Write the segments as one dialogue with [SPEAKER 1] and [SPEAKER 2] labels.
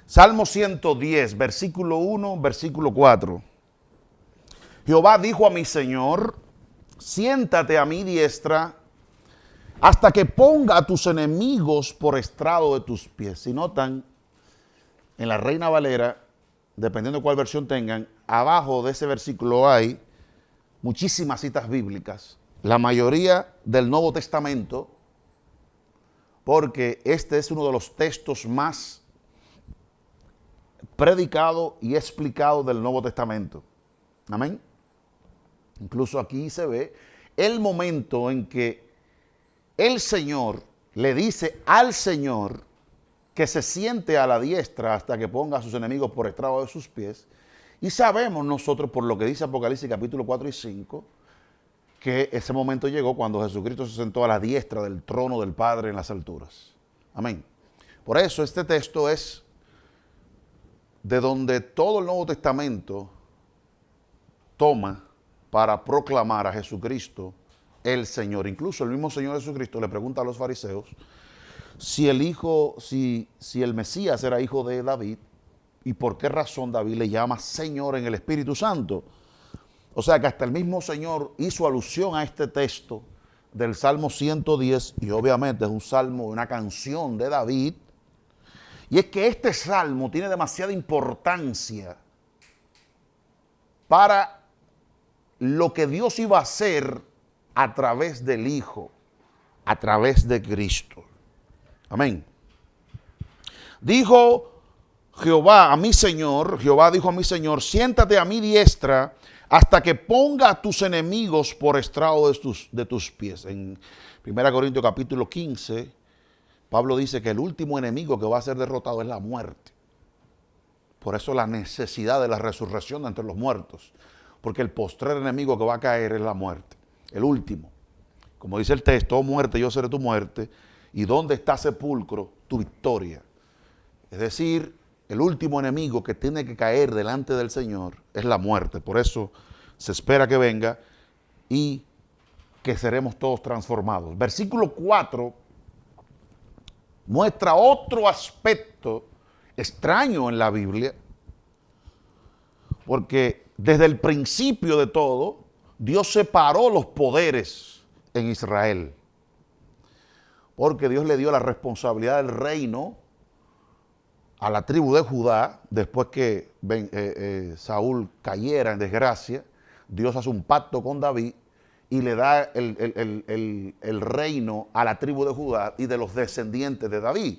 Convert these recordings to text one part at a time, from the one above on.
[SPEAKER 1] Salmo 110, versículo 1, versículo 4. Jehová dijo a mi Señor, siéntate a mi diestra hasta que ponga a tus enemigos por estrado de tus pies. Si notan, en la Reina Valera, dependiendo de cuál versión tengan, abajo de ese versículo hay muchísimas citas bíblicas, la mayoría del Nuevo Testamento, porque este es uno de los textos más predicados y explicados del Nuevo Testamento. Amén. Incluso aquí se ve el momento en que el Señor le dice al Señor que se siente a la diestra hasta que ponga a sus enemigos por estrado de sus pies. Y sabemos nosotros, por lo que dice Apocalipsis capítulo 4 y 5, que ese momento llegó cuando Jesucristo se sentó a la diestra del trono del Padre en las alturas. Amén. Por eso este texto es de donde todo el Nuevo Testamento toma para proclamar a Jesucristo el Señor. Incluso el mismo Señor Jesucristo le pregunta a los fariseos si el Mesías era hijo de David y por qué razón David le llama Señor en el Espíritu Santo. O sea que hasta el mismo Señor hizo alusión a este texto del Salmo 110 y obviamente es un salmo, una canción de David. Y es que este salmo tiene demasiada importancia para lo que Dios iba a hacer a través del Hijo, a través de Cristo. Amén. Dijo Jehová a mi Señor, Jehová dijo a mi Señor, siéntate a mi diestra hasta que ponga a tus enemigos por estrado de tus pies. En 1 Corintios capítulo 15, Pablo dice que el último enemigo que va a ser derrotado es la muerte. Por eso la necesidad de la resurrección de entre los muertos. Porque el postrer enemigo que va a caer es la muerte. El último. Como dice el texto, oh muerte, yo seré tu muerte. ¿Y dónde está sepulcro? Tu victoria. Es decir, el último enemigo que tiene que caer delante del Señor es la muerte. Por eso se espera que venga y que seremos todos transformados. Versículo 4 muestra otro aspecto extraño en la Biblia, porque desde el principio de todo, Dios separó los poderes en Israel, porque Dios le dio la responsabilidad del reino a la tribu de Judá. Después que Saúl cayera en desgracia, Dios hace un pacto con David y le da el reino a la tribu de Judá y de los descendientes de David.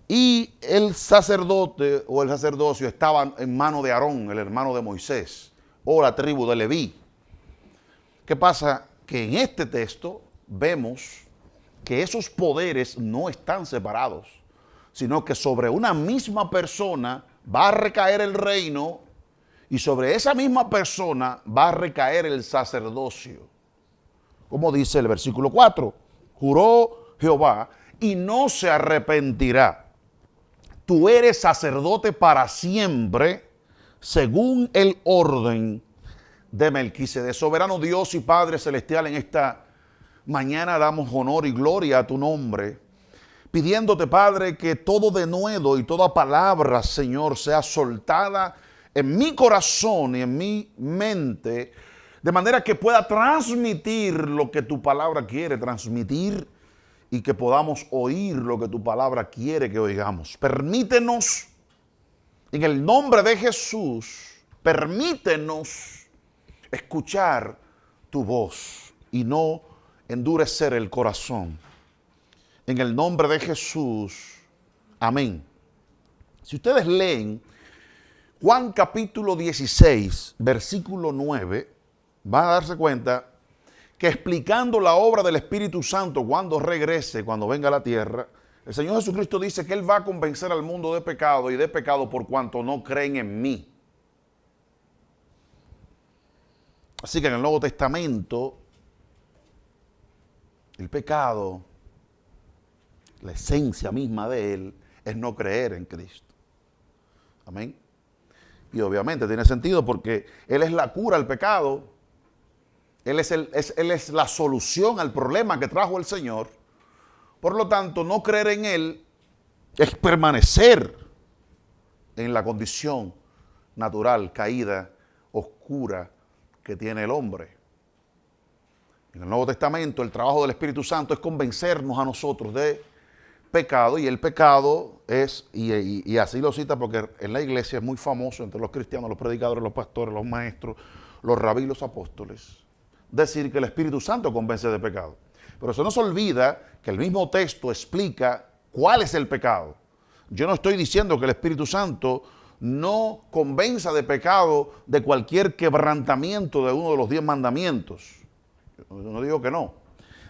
[SPEAKER 1] Y el sacerdote o el sacerdocio estaba en mano de Aarón, el hermano de Moisés, o la tribu de Leví. ¿Qué pasa? Que en este texto vemos que esos poderes no están separados, sino que sobre una misma persona va a recaer el reino y sobre esa misma persona va a recaer el sacerdocio. Como dice el versículo 4, juró Jehová y no se arrepentirá. Tú eres sacerdote para siempre, según el orden de Melquisedec. Soberano Dios y Padre Celestial, en esta mañana damos honor y gloria a tu nombre, pidiéndote, Padre, que todo denuedo y toda palabra, Señor, sea soltada en mi corazón y en mi mente, de manera que pueda transmitir lo que tu palabra quiere transmitir y que podamos oír lo que tu palabra quiere que oigamos. Permítenos, en el nombre de Jesús, permítenos escuchar tu voz y no endurecer el corazón. En el nombre de Jesús, amén. Si ustedes leen Juan capítulo 16, versículo 9, van a darse cuenta que explicando la obra del Espíritu Santo cuando regrese, cuando venga a la tierra, el Señor Jesucristo dice que Él va a convencer al mundo de pecado y de pecado por cuanto no creen en mí. Así que en el Nuevo Testamento, el pecado, la esencia misma de él, es no creer en Cristo. Amén. Y obviamente tiene sentido porque Él es la cura al pecado. Él es la solución al problema que trajo el Señor. Por lo tanto, no creer en Él es permanecer en la condición natural, caída, oscura que tiene el hombre. En el Nuevo Testamento el trabajo del Espíritu Santo es convencernos a nosotros de pecado, y el pecado es, y así lo cita porque en la iglesia es muy famoso entre los cristianos, los predicadores, los pastores, los maestros, los rabí, los apóstoles, decir que el Espíritu Santo convence de pecado. Pero se nos olvida que el mismo texto explica cuál es el pecado. Yo no estoy diciendo que el Espíritu Santo no convenza de pecado de cualquier quebrantamiento de uno de los 10 mandamientos. Yo no digo que no.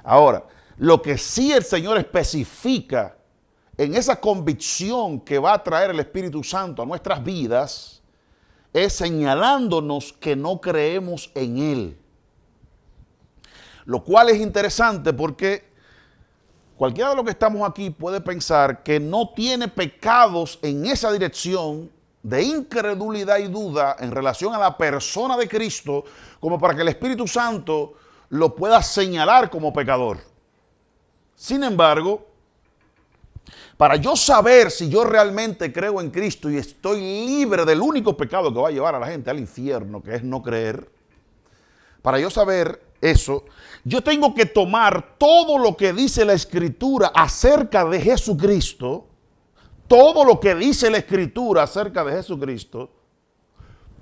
[SPEAKER 1] Ahora, lo que sí el Señor especifica en esa convicción que va a traer el Espíritu Santo a nuestras vidas es señalándonos que no creemos en Él. Lo cual es interesante porque cualquiera de los que estamos aquí puede pensar que no tiene pecados en esa dirección de incredulidad y duda en relación a la persona de Cristo, como para que el Espíritu Santo lo pueda señalar como pecador. Sin embargo, para yo saber si yo realmente creo en Cristo y estoy libre del único pecado que va a llevar a la gente al infierno, que es no creer, para yo saber eso, yo tengo que tomar todo lo que dice la Escritura acerca de Jesucristo, todo lo que dice la Escritura acerca de Jesucristo,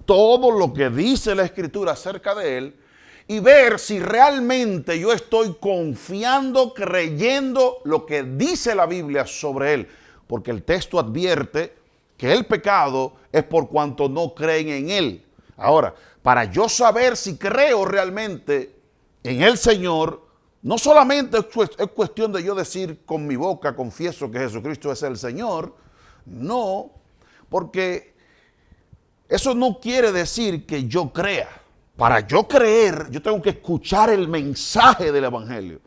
[SPEAKER 1] todo lo que dice la Escritura acerca de Él, y ver si realmente yo estoy confiando, creyendo lo que dice la Biblia sobre Él. Porque el texto advierte que el pecado es por cuanto no creen en Él. Ahora, para yo saber si creo realmente en el Señor, no solamente es cuestión de yo decir con mi boca, confieso que Jesucristo es el Señor. No, porque eso no quiere decir que yo crea. Para yo creer, yo tengo que escuchar el mensaje del Evangelio.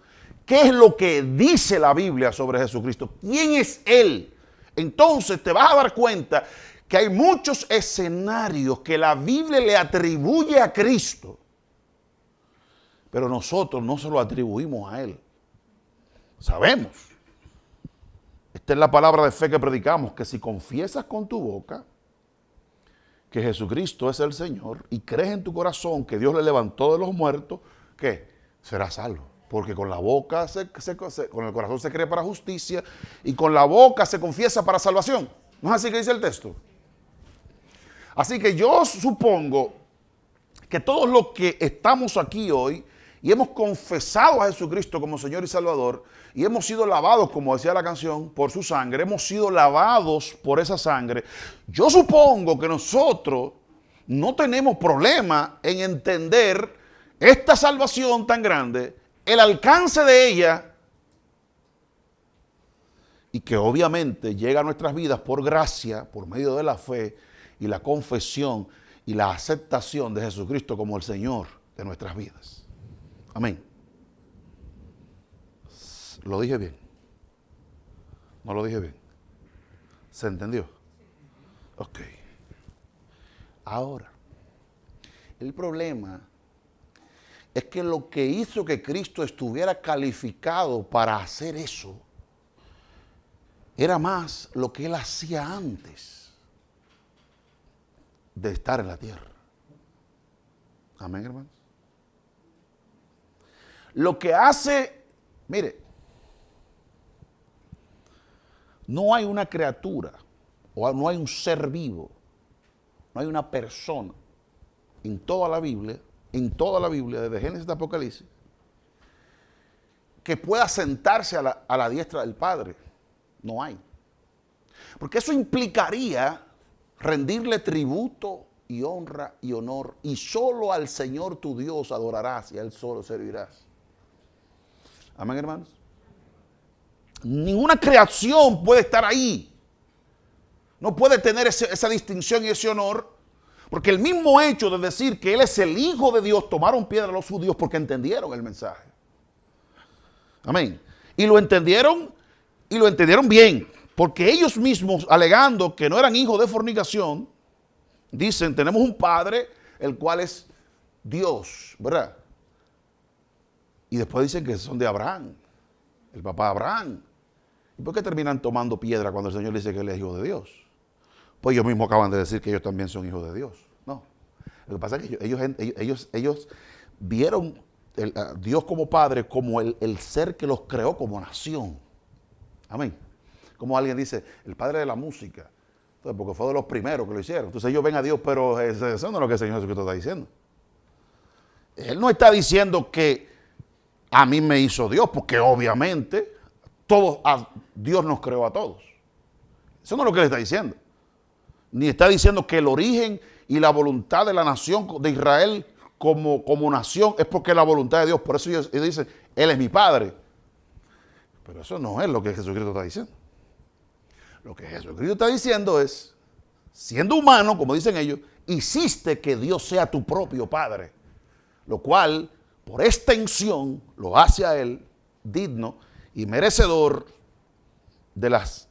[SPEAKER 1] ¿Qué es lo que dice la Biblia sobre Jesucristo? ¿Quién es Él? Entonces te vas a dar cuenta que hay muchos escenarios que la Biblia le atribuye a Cristo, pero nosotros no se lo atribuimos a Él. Sabemos. Esta es la palabra de fe que predicamos, que si confiesas con tu boca que Jesucristo es el Señor y crees en tu corazón que Dios le levantó de los muertos, ¿qué? Serás salvo. Porque con la boca, con el corazón se cree para justicia y con la boca se confiesa para salvación. ¿No es así que dice el texto? Así que yo supongo que todos los que estamos aquí hoy y hemos confesado a Jesucristo como Señor y Salvador y hemos sido lavados, como decía la canción, por su sangre, hemos sido lavados por esa sangre, yo supongo que nosotros no tenemos problema en entender esta salvación tan grande, el alcance de ella, y que obviamente llega a nuestras vidas por gracia, por medio de la fe y la confesión y la aceptación de Jesucristo como el Señor de nuestras vidas. Amén. ¿Lo dije bien? ¿No lo dije bien? ¿Se entendió? Ok. Ahora, el problema es que lo que hizo que Cristo estuviera calificado para hacer eso era más lo que Él hacía antes de estar en la tierra. Amén, hermanos. Lo que hace, mire, no hay una criatura, o no hay un ser vivo, no hay una persona en toda la Biblia, desde Génesis a Apocalipsis, que pueda sentarse a la diestra del Padre. No hay. Porque eso implicaría rendirle tributo y honra y honor, y solo al Señor tu Dios adorarás y a Él solo servirás. Amén, hermanos. Ninguna creación puede estar ahí. No puede tener esa distinción y ese honor, porque el mismo hecho de decir que Él es el Hijo de Dios, tomaron piedra los judíos porque entendieron el mensaje. Amén. Y lo entendieron bien, porque ellos mismos, alegando que no eran hijos de fornicación, dicen, tenemos un Padre, el cual es Dios, ¿verdad? Y después dicen que son de Abraham, el papá de Abraham. ¿Y por qué terminan tomando piedra cuando el Señor dice que Él es hijo de Dios? Pues ellos mismos acaban de decir que ellos también son hijos de Dios. No. Lo que pasa es que ellos vieron a Dios como Padre, como el ser que los creó como nación. Amén. Como alguien dice, el Padre de la música. Entonces, porque fue de los primeros que lo hicieron. Entonces ellos ven a Dios, pero eso no es lo que el Señor Jesucristo está diciendo. Él no está diciendo que a mí me hizo Dios, porque obviamente Dios nos creó a todos. Eso no es lo que él está diciendo. Ni está diciendo que el origen y la voluntad de la nación de Israel como nación es porque es la voluntad de Dios. Por eso ellos dicen, Él es mi Padre. Pero eso no es lo que Jesucristo está diciendo. Lo que Jesucristo está diciendo es, siendo humano, como dicen ellos, hiciste que Dios sea tu propio Padre. Lo cual, por extensión, lo hace a Él digno y merecedor de las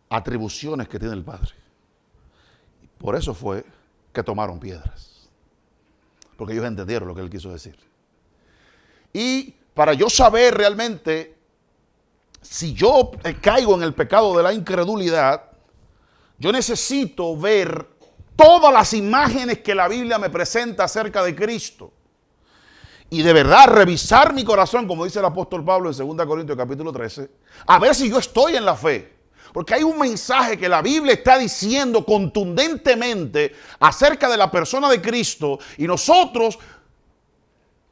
[SPEAKER 1] atribuciones que tiene el Padre. Por eso fue que tomaron piedras. Porque ellos entendieron lo que Él quiso decir. Y para yo saber realmente si yo caigo en el pecado de la incredulidad, yo necesito ver todas las imágenes que la Biblia me presenta acerca de Cristo. Y de verdad revisar mi corazón, como dice el apóstol Pablo en 2 Corintios capítulo 13, a ver si yo estoy en la fe. Porque hay un mensaje que la Biblia está diciendo contundentemente acerca de la persona de Cristo y nosotros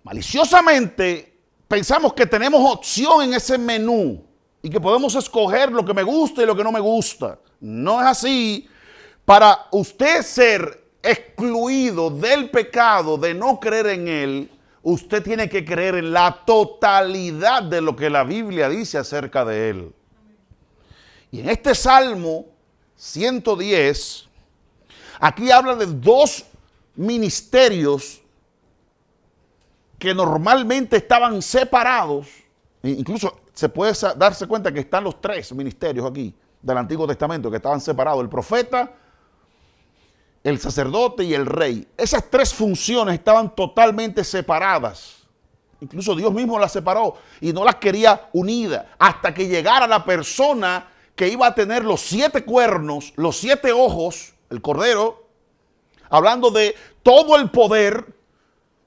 [SPEAKER 1] maliciosamente pensamos que tenemos opción en ese menú y que podemos escoger lo que me gusta y lo que no me gusta. No es así. Para usted ser excluido del pecado de no creer en Él, usted tiene que creer en la totalidad de lo que la Biblia dice acerca de Él. Y en este Salmo 110, aquí habla de dos ministerios que normalmente estaban separados. Incluso se puede darse cuenta que están los tres ministerios aquí del Antiguo Testamento que estaban separados: el profeta, el sacerdote y el rey. Esas tres funciones estaban totalmente separadas. Incluso Dios mismo las separó y no las quería unidas hasta que llegara la persona que iba a tener los 7 cuernos, los 7 ojos, el Cordero, hablando de todo el poder,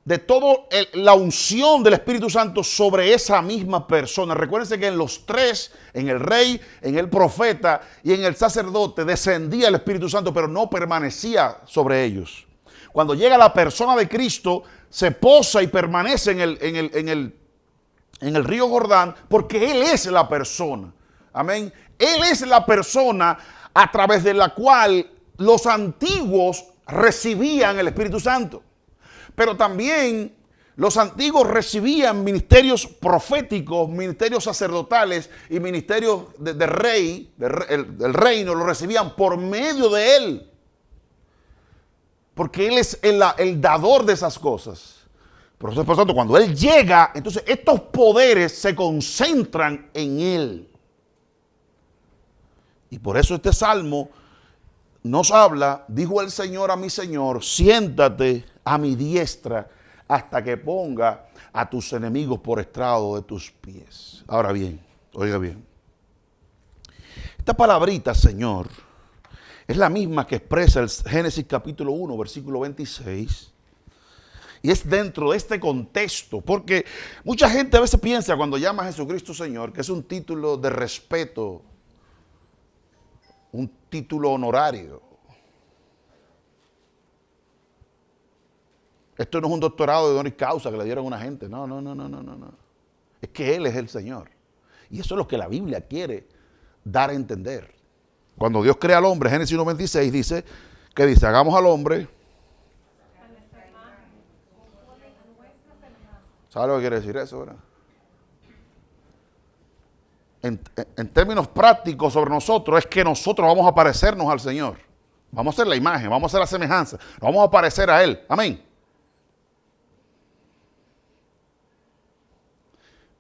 [SPEAKER 1] de toda la unción del Espíritu Santo sobre esa misma persona. Recuérdense que en los tres, en el rey, en el profeta y en el sacerdote, descendía el Espíritu Santo, pero no permanecía sobre ellos. Cuando llega la persona de Cristo, se posa y permanece en el río Jordán, porque Él es la persona. Amén. Él es la persona a través de la cual los antiguos recibían el Espíritu Santo. Pero también los antiguos recibían ministerios proféticos, ministerios sacerdotales y ministerios de rey, del reino, lo recibían por medio de Él. Porque Él es el dador de esas cosas. Por tanto, cuando Él llega, entonces estos poderes se concentran en Él. Y por eso este salmo nos habla: dijo el Señor a mi Señor, siéntate a mi diestra hasta que ponga a tus enemigos por estrado de tus pies. Ahora bien, oiga bien. Esta palabrita, Señor, es la misma que expresa el Génesis capítulo 1, versículo 26. Y es dentro de este contexto, porque mucha gente a veces piensa cuando llama a Jesucristo Señor que es un título de respeto, un título honorario. Esto no es un doctorado de honoris causa que le dieron a una gente. No. Es que Él es el Señor. Y eso es lo que la Biblia quiere dar a entender. Cuando Dios crea al hombre, Génesis 1:26 dice, ¿qué dice? Hagamos al hombre. ¿Sabe lo que quiere decir eso, verdad? En términos prácticos sobre nosotros, es que nosotros vamos a parecernos al Señor. Vamos a hacer la imagen, vamos a hacer la semejanza, vamos a parecer a Él. Amén.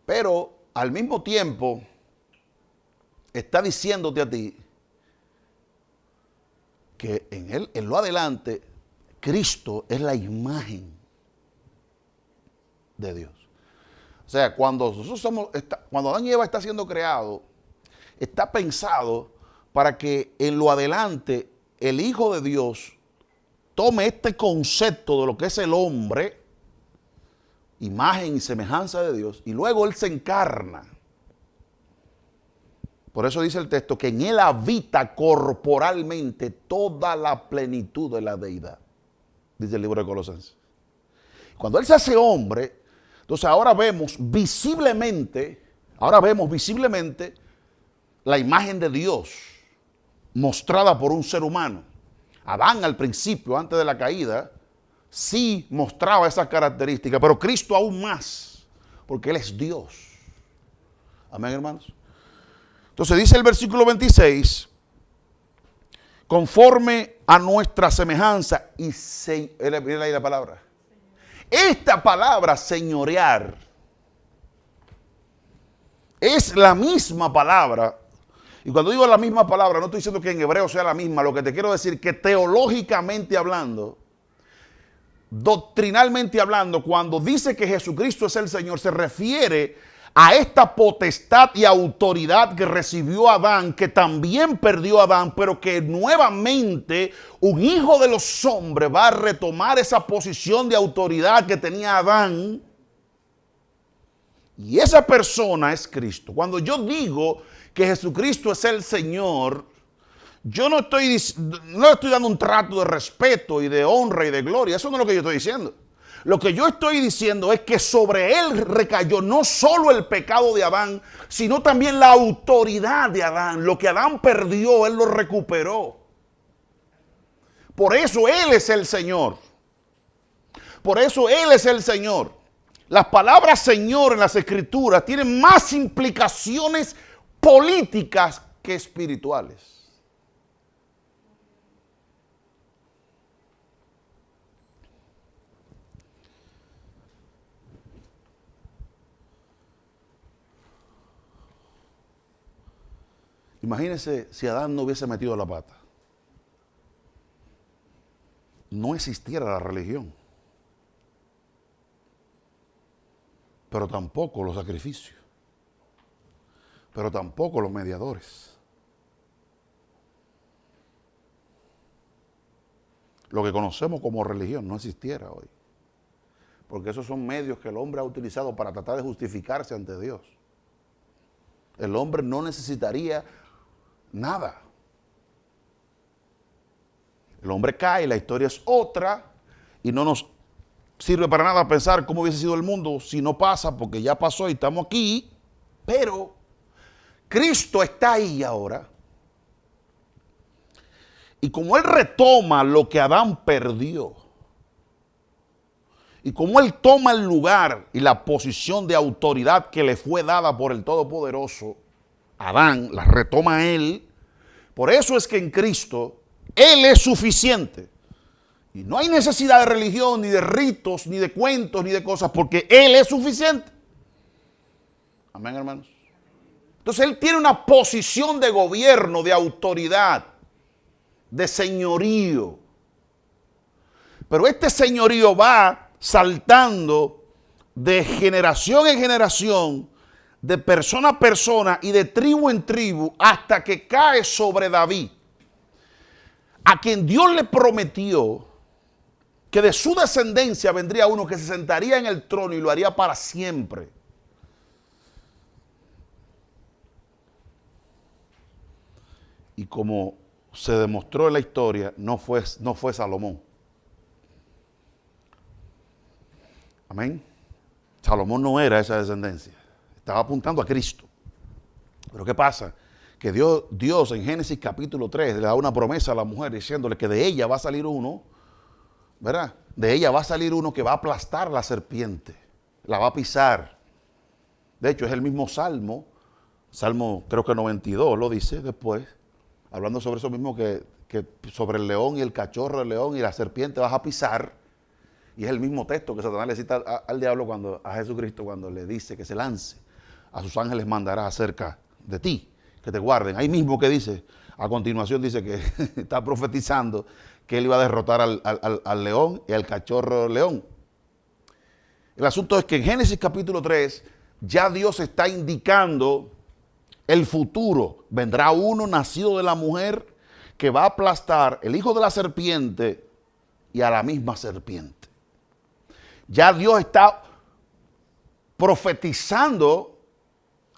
[SPEAKER 1] Pero al mismo tiempo está diciéndote a ti que en lo adelante, Cristo es la imagen de Dios. O sea, cuando Adán y Eva está siendo creado, está pensado para que en lo adelante el Hijo de Dios tome este concepto de lo que es el hombre, imagen y semejanza de Dios, y luego Él se encarna. Por eso dice el texto que en Él habita corporalmente toda la plenitud de la deidad, dice el libro de Colosenses. Cuando Él se hace hombre, entonces ahora vemos visiblemente la imagen de Dios mostrada por un ser humano. Adán al principio, antes de la caída, sí mostraba esas características, pero Cristo aún más, porque Él es Dios. Amén, hermanos. Entonces dice el versículo 26, conforme a nuestra semejanza, y miren ahí la palabra. Esta palabra señorear es la misma palabra. Y cuando digo la misma palabra, no estoy diciendo que en hebreo sea la misma. Lo que te quiero decir que teológicamente hablando, doctrinalmente hablando, cuando dice que Jesucristo es el Señor, se refiere a esta potestad y autoridad que recibió Adán, que también perdió Adán, pero que nuevamente un hijo de los hombres va a retomar esa posición de autoridad que tenía Adán. Y esa persona es Cristo. Cuando yo digo que Jesucristo es el Señor, yo no estoy dando un trato de respeto y de honra y de gloria. Eso no es lo que yo estoy diciendo. Lo que yo estoy diciendo es que sobre Él recayó no solo el pecado de Adán, sino también la autoridad de Adán. Lo que Adán perdió, Él lo recuperó. Por eso Él es el Señor. Por eso Él es el Señor. Las palabras Señor en las Escrituras tienen más implicaciones políticas que espirituales. Imagínense si Adán no hubiese metido la pata. No existiera la religión. Pero tampoco los sacrificios. Pero tampoco los mediadores. Lo que conocemos como religión no existiera hoy. Porque esos son medios que el hombre ha utilizado para tratar de justificarse ante Dios. El hombre no necesitaría nada. El hombre cae, la historia es otra y no nos sirve para nada pensar cómo hubiese sido el mundo si no pasa, porque ya pasó y estamos aquí. Pero Cristo está ahí ahora. Y como Él retoma lo que Adán perdió, y como Él toma el lugar y la posición de autoridad que le fue dada por el Todopoderoso, Adán la retoma Él. Por eso es que en Cristo Él es suficiente. Y no hay necesidad de religión, ni de ritos, ni de cuentos, ni de cosas, porque Él es suficiente. Amén, hermanos. Entonces Él tiene una posición de gobierno, de autoridad, de señorío. Pero este señorío va saltando de generación en generación, de persona a persona y de tribu en tribu, hasta que cae sobre David, a quien Dios le prometió que de su descendencia vendría uno que se sentaría en el trono y lo haría para siempre. Y como se demostró en la historia, no fue Salomón. Amén. Salomón no era esa descendencia. Estaba apuntando a Cristo. Pero ¿qué pasa? Que Dios en Génesis capítulo 3 le da una promesa a la mujer diciéndole que de ella va a salir uno, ¿verdad? De ella va a salir uno que va a aplastar la serpiente, la va a pisar. De hecho, es el mismo Salmo creo que 92 lo dice después, hablando sobre eso mismo que sobre el león y el cachorro del león y la serpiente vas a pisar. Y es el mismo texto que Satanás le cita al diablo a Jesucristo cuando le dice que se lance. A sus ángeles mandará acerca de ti, que te guarden. Ahí mismo que dice, a continuación dice que está profetizando que él iba a derrotar al león y al cachorro león. El asunto es que en Génesis capítulo 3 ya Dios está indicando el futuro. Vendrá uno nacido de la mujer que va a aplastar el hijo de la serpiente y a la misma serpiente. Ya Dios está profetizando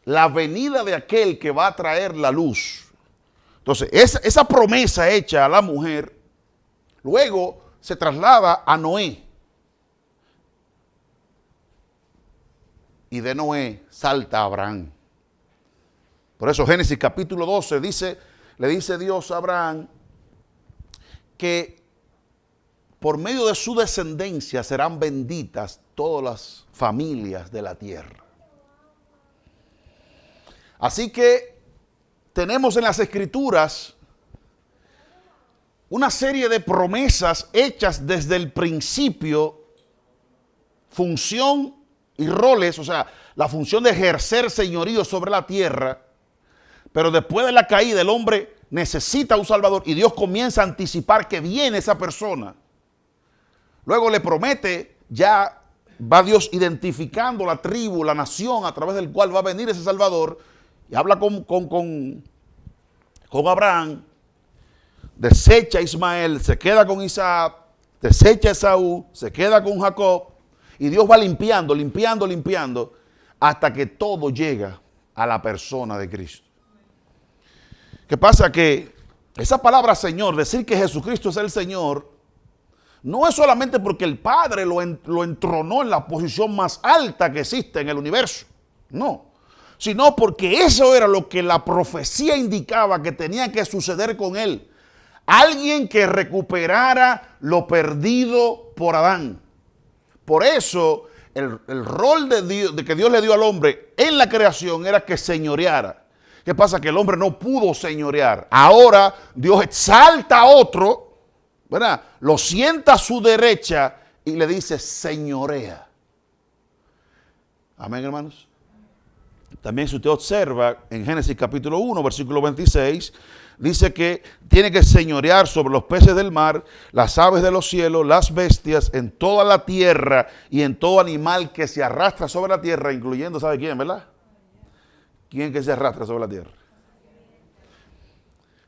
[SPEAKER 1] la venida de aquel que va a traer la luz. Entonces, esa promesa hecha a la mujer, luego se traslada a Noé. Y de Noé salta a Abraham. Por eso Génesis capítulo 12 le dice Dios a Abraham que por medio de su descendencia serán benditas todas las familias de la tierra. Así que tenemos en las Escrituras una serie de promesas hechas desde el principio, función y roles, o sea, la función de ejercer señorío sobre la tierra, pero después de la caída el hombre necesita un Salvador y Dios comienza a anticipar que viene esa persona. Luego le promete, ya va Dios identificando la tribu, la nación a través del cual va a venir ese Salvador, y habla con Abraham, desecha a Ismael, se queda con Isaac, desecha a Esaú, se queda con Jacob, y Dios va limpiando, hasta que todo llega a la persona de Cristo. ¿Qué pasa? Que esa palabra Señor, decir que Jesucristo es el Señor, no es solamente porque el Padre lo entronó en la posición más alta que existe en el universo, no, sino porque eso era lo que la profecía indicaba que tenía que suceder con él. Alguien que recuperara lo perdido por Adán. Por eso el rol de Dios, de que Dios le dio al hombre en la creación, era que señoreara. ¿Qué pasa? Que el hombre no pudo señorear. Ahora Dios exalta a otro, ¿verdad? Lo sienta a su derecha y le dice señorea. Amén, hermanos. También si usted observa en Génesis capítulo 1, versículo 26, dice que tiene que señorear sobre los peces del mar, las aves de los cielos, las bestias, en toda la tierra y en todo animal que se arrastra sobre la tierra, incluyendo, ¿sabe quién, verdad? ¿Quién que se arrastra sobre la tierra?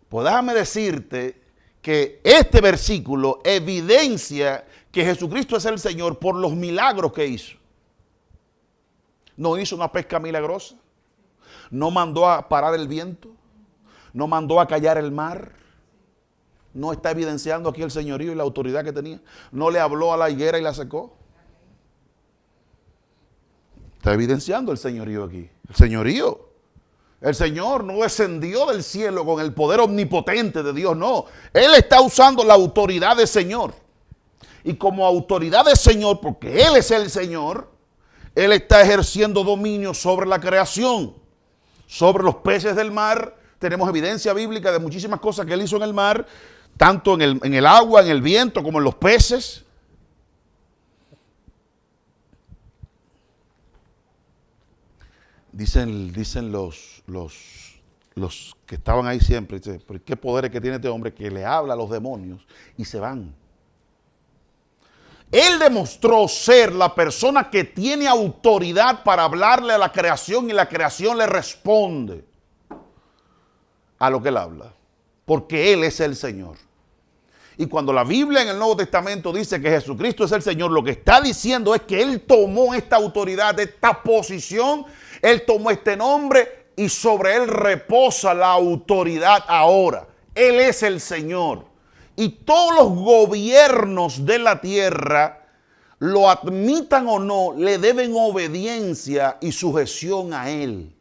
[SPEAKER 1] Pues déjame decirte que este versículo evidencia que Jesucristo es el Señor por los milagros que hizo. No hizo una pesca milagrosa, no mandó a parar el viento, no mandó a callar el mar, no está evidenciando aquí el señorío y la autoridad que tenía, no le habló a la higuera y la secó. Está evidenciando el señorío aquí, el señorío. El Señor no descendió del cielo con el poder omnipotente de Dios, no. Él está usando la autoridad de Señor. Y como autoridad de Señor, porque Él es el Señor, Él está ejerciendo dominio sobre la creación, sobre los peces del mar. Tenemos evidencia bíblica de muchísimas cosas que Él hizo en el mar, tanto en el agua, en el viento, como en los peces. Dicen los que estaban ahí siempre, dicen, ¿qué poderes que tiene este hombre que le habla a los demonios y se van? Él demostró ser la persona que tiene autoridad para hablarle a la creación y la creación le responde a lo que Él habla, porque Él es el Señor. Y cuando la Biblia en el Nuevo Testamento dice que Jesucristo es el Señor, lo que está diciendo es que Él tomó esta autoridad, esta posición, Él tomó este nombre y sobre Él reposa la autoridad ahora. Él es el Señor. Y todos los gobiernos de la tierra, lo admitan o no, le deben obediencia y sujeción a Él.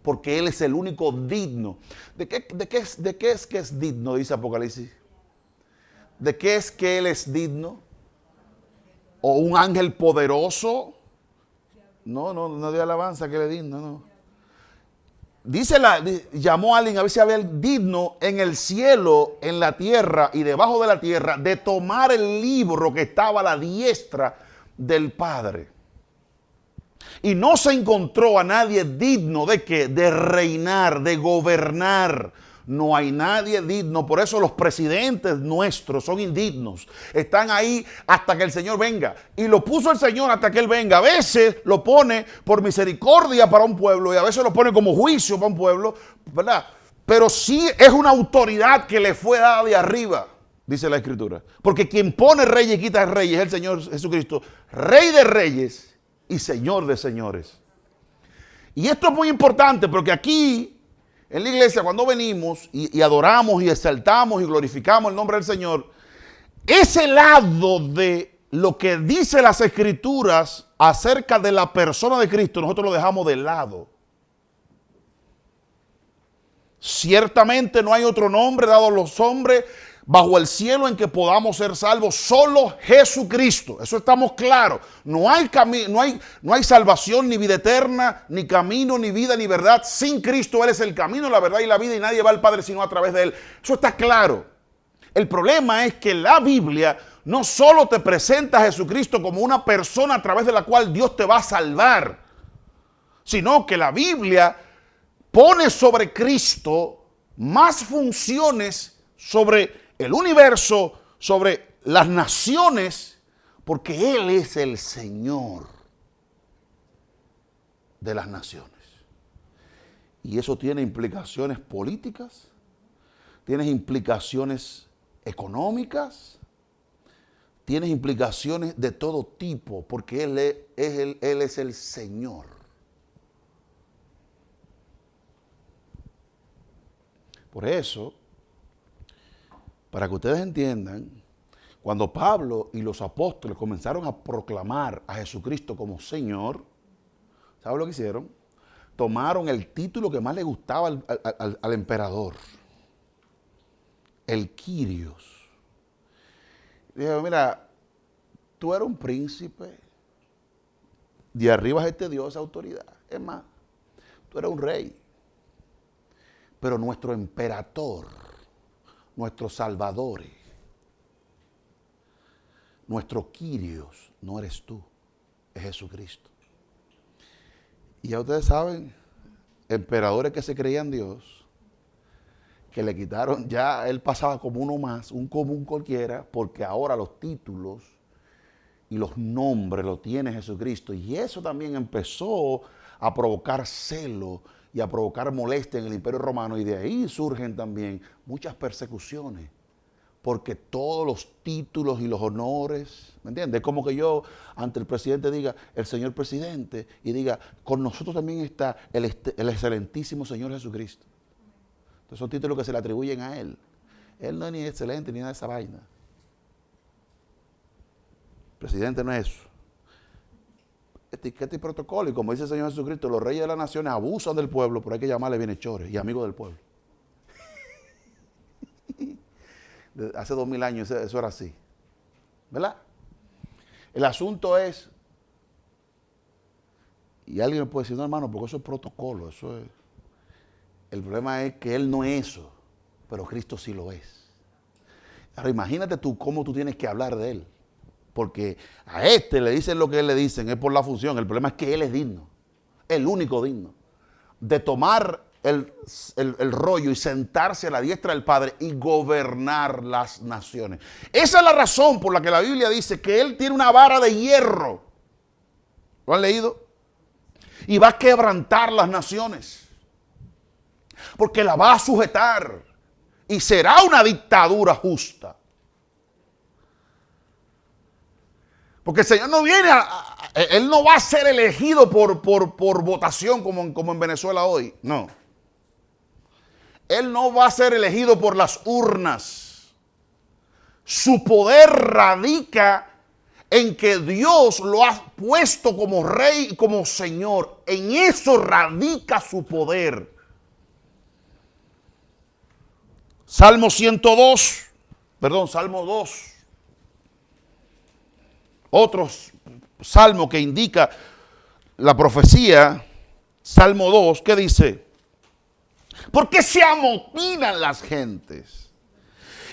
[SPEAKER 1] Porque Él es el único digno. ¿De qué es que es digno? Dice Apocalipsis. ¿De qué es que Él es digno? ¿O un ángel poderoso? No de alabanza que Él es digno, no. Llamó a alguien a ver si había el digno en el cielo, en la tierra y debajo de la tierra, de tomar el libro que estaba a la diestra del Padre. Y no se encontró a nadie digno de ¿qué? De reinar, de gobernar. No hay nadie digno. Por eso los presidentes nuestros son indignos. Están ahí hasta que el Señor venga. Y lo puso el Señor hasta que Él venga. A veces lo pone por misericordia para un pueblo y a veces lo pone como juicio para un pueblo, ¿verdad? pero sí es una autoridad que le fue dada de arriba, dice la Escritura. Porque quien pone reyes y quita reyes es el Señor Jesucristo, Rey de reyes y Señor de señores. Y esto es muy importante porque aquí, en la iglesia, cuando venimos y adoramos y exaltamos y glorificamos el nombre del Señor, ese lado de lo que dice las Escrituras acerca de la persona de Cristo, nosotros lo dejamos de lado. Ciertamente no hay otro nombre dado a los hombres bajo el cielo en que podamos ser salvos, solo Jesucristo. Eso estamos claros. No hay salvación, ni vida eterna, ni camino, ni vida, ni verdad. Sin Cristo Él es el camino, la verdad y la vida, y nadie va al Padre sino a través de Él. Eso está claro. El problema es que la Biblia no solo te presenta a Jesucristo como una persona a través de la cual Dios te va a salvar, sino que la Biblia pone sobre Cristo más funciones sobre el universo, sobre las naciones, porque Él es el Señor de las naciones. Y eso tiene implicaciones políticas, tiene implicaciones económicas, tiene implicaciones de todo tipo, porque Él es el Señor. Por eso, para que ustedes entiendan, cuando Pablo y los apóstoles comenzaron a proclamar a Jesucristo como Señor, ¿saben lo que hicieron? Tomaron el título que más le gustaba al emperador, el Kyrios. Dijeron, mira, tú eres un príncipe, de arriba se te dio esa autoridad. Es más, tú eres un rey. Pero nuestro emperador, nuestro salvador, nuestro Kyrios, no eres tú, es Jesucristo. Y ya ustedes saben, emperadores que se creían Dios, que le quitaron, ya él pasaba como uno más, un común cualquiera, porque ahora los títulos y los nombres los tiene Jesucristo. Y eso también empezó a provocar celo y a provocar molestia en el Imperio Romano, y de ahí surgen también muchas persecuciones, porque todos los títulos y los honores, ¿me entiendes? Es como que yo ante el presidente diga, el señor presidente, y diga, con nosotros también está el excelentísimo Señor Jesucristo. Entonces son títulos que se le atribuyen a Él. Él no es ni excelente ni nada de esa vaina. El presidente no es eso. Etiqueta y protocolo, y como dice el Señor Jesucristo, los reyes de las naciones abusan del pueblo, pero hay que llamarle bienhechores y amigos del pueblo. Hace 2000 años eso era así, ¿verdad? El asunto es, y alguien me puede decir, no hermano, porque eso es protocolo, eso es. El problema es que Él no es eso, pero Cristo sí lo es. Ahora imagínate tú cómo tú tienes que hablar de Él. Porque a este le dicen lo que él le dicen, es por la función. El problema es que él es digno, el único digno, de tomar el rollo y sentarse a la diestra del Padre y gobernar las naciones. Esa es la razón por la que la Biblia dice que él tiene una vara de hierro. ¿Lo han leído? Y va a quebrantar las naciones. Porque la va a sujetar. Y será una dictadura justa. Porque el Señor no viene Él no va a ser elegido por votación como en Venezuela hoy. No. Él no va a ser elegido por las urnas. Su poder radica en que Dios lo ha puesto como rey y como Señor. En eso radica su poder. Salmo 2. Otro salmo que indica la profecía, Salmo 2, ¿qué dice? ¿Por qué se amotinan las gentes?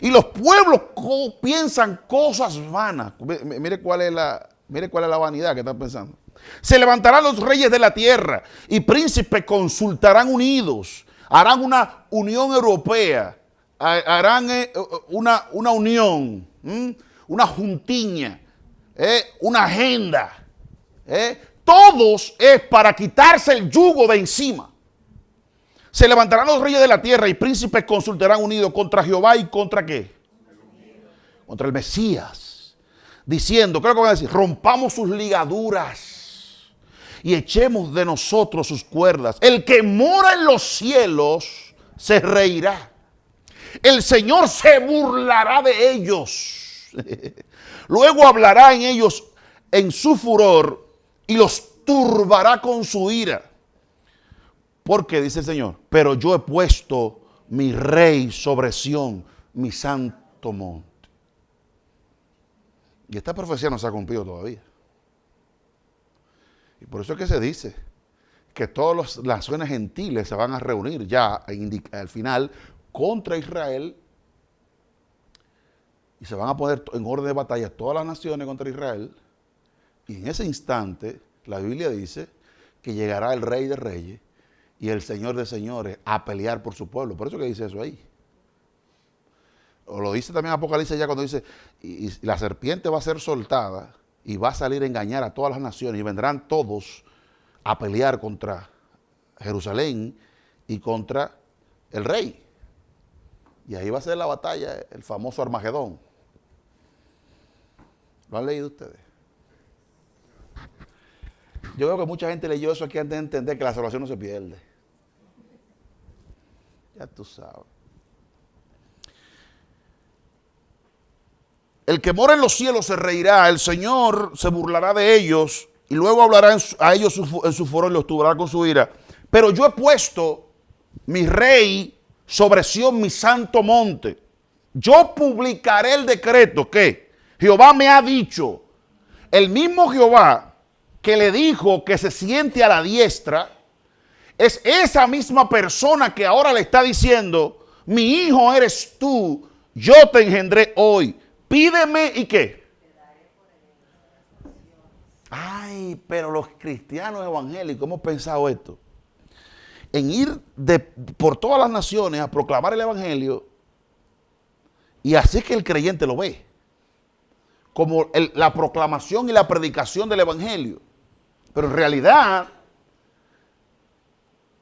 [SPEAKER 1] Y los pueblos piensan cosas vanas. Mire cuál es la vanidad que están pensando. Se levantarán los reyes de la tierra y príncipes consultarán unidos. Harán una unión europea. Harán una unión, una juntiña. Una agenda, todos es para quitarse el yugo de encima. Se levantarán los reyes de la tierra y príncipes consultarán unidos contra Jehová y contra ¿qué? Contra el Mesías. Diciendo, ¿qué es lo que van a decir? Rompamos sus ligaduras y echemos de nosotros sus cuerdas. El que mora en los cielos se reirá. El Señor se burlará de ellos. Luego hablará en ellos en su furor y los turbará con su ira. Porque dice el Señor, pero yo he puesto mi rey sobre Sión, mi santo monte. Y esta profecía no se ha cumplido todavía. Y por eso es que se dice que todas las naciones gentiles se van a reunir ya al final contra Israel y se van a poner en orden de batalla todas las naciones contra Israel. Y en ese instante la Biblia dice que llegará el Rey de Reyes y el Señor de Señores a pelear por su pueblo. Por eso que dice eso ahí. O lo dice también Apocalipsis ya cuando dice, y la serpiente va a ser soltada y va a salir a engañar a todas las naciones y vendrán todos a pelear contra Jerusalén y contra el rey. Y ahí va a ser la batalla, el famoso Armagedón. ¿Lo han leído ustedes? Yo creo que mucha gente leyó eso aquí antes de entender que la salvación no se pierde. Ya tú sabes. El que mora en los cielos se reirá, el Señor se burlará de ellos y luego hablará a ellos en su furor y los turbará con su ira. Pero yo he puesto mi rey sobre Sión, mi santo monte. Yo publicaré el decreto que Jehová me ha dicho. El mismo Jehová que le dijo que se siente a la diestra, es esa misma persona que ahora le está diciendo, mi hijo eres tú, yo te engendré hoy. Pídeme y qué. Ay, pero los cristianos evangélicos hemos pensado esto. En ir por todas las naciones a proclamar el evangelio y así que el creyente lo ve. Como la proclamación y la predicación del evangelio. Pero en realidad,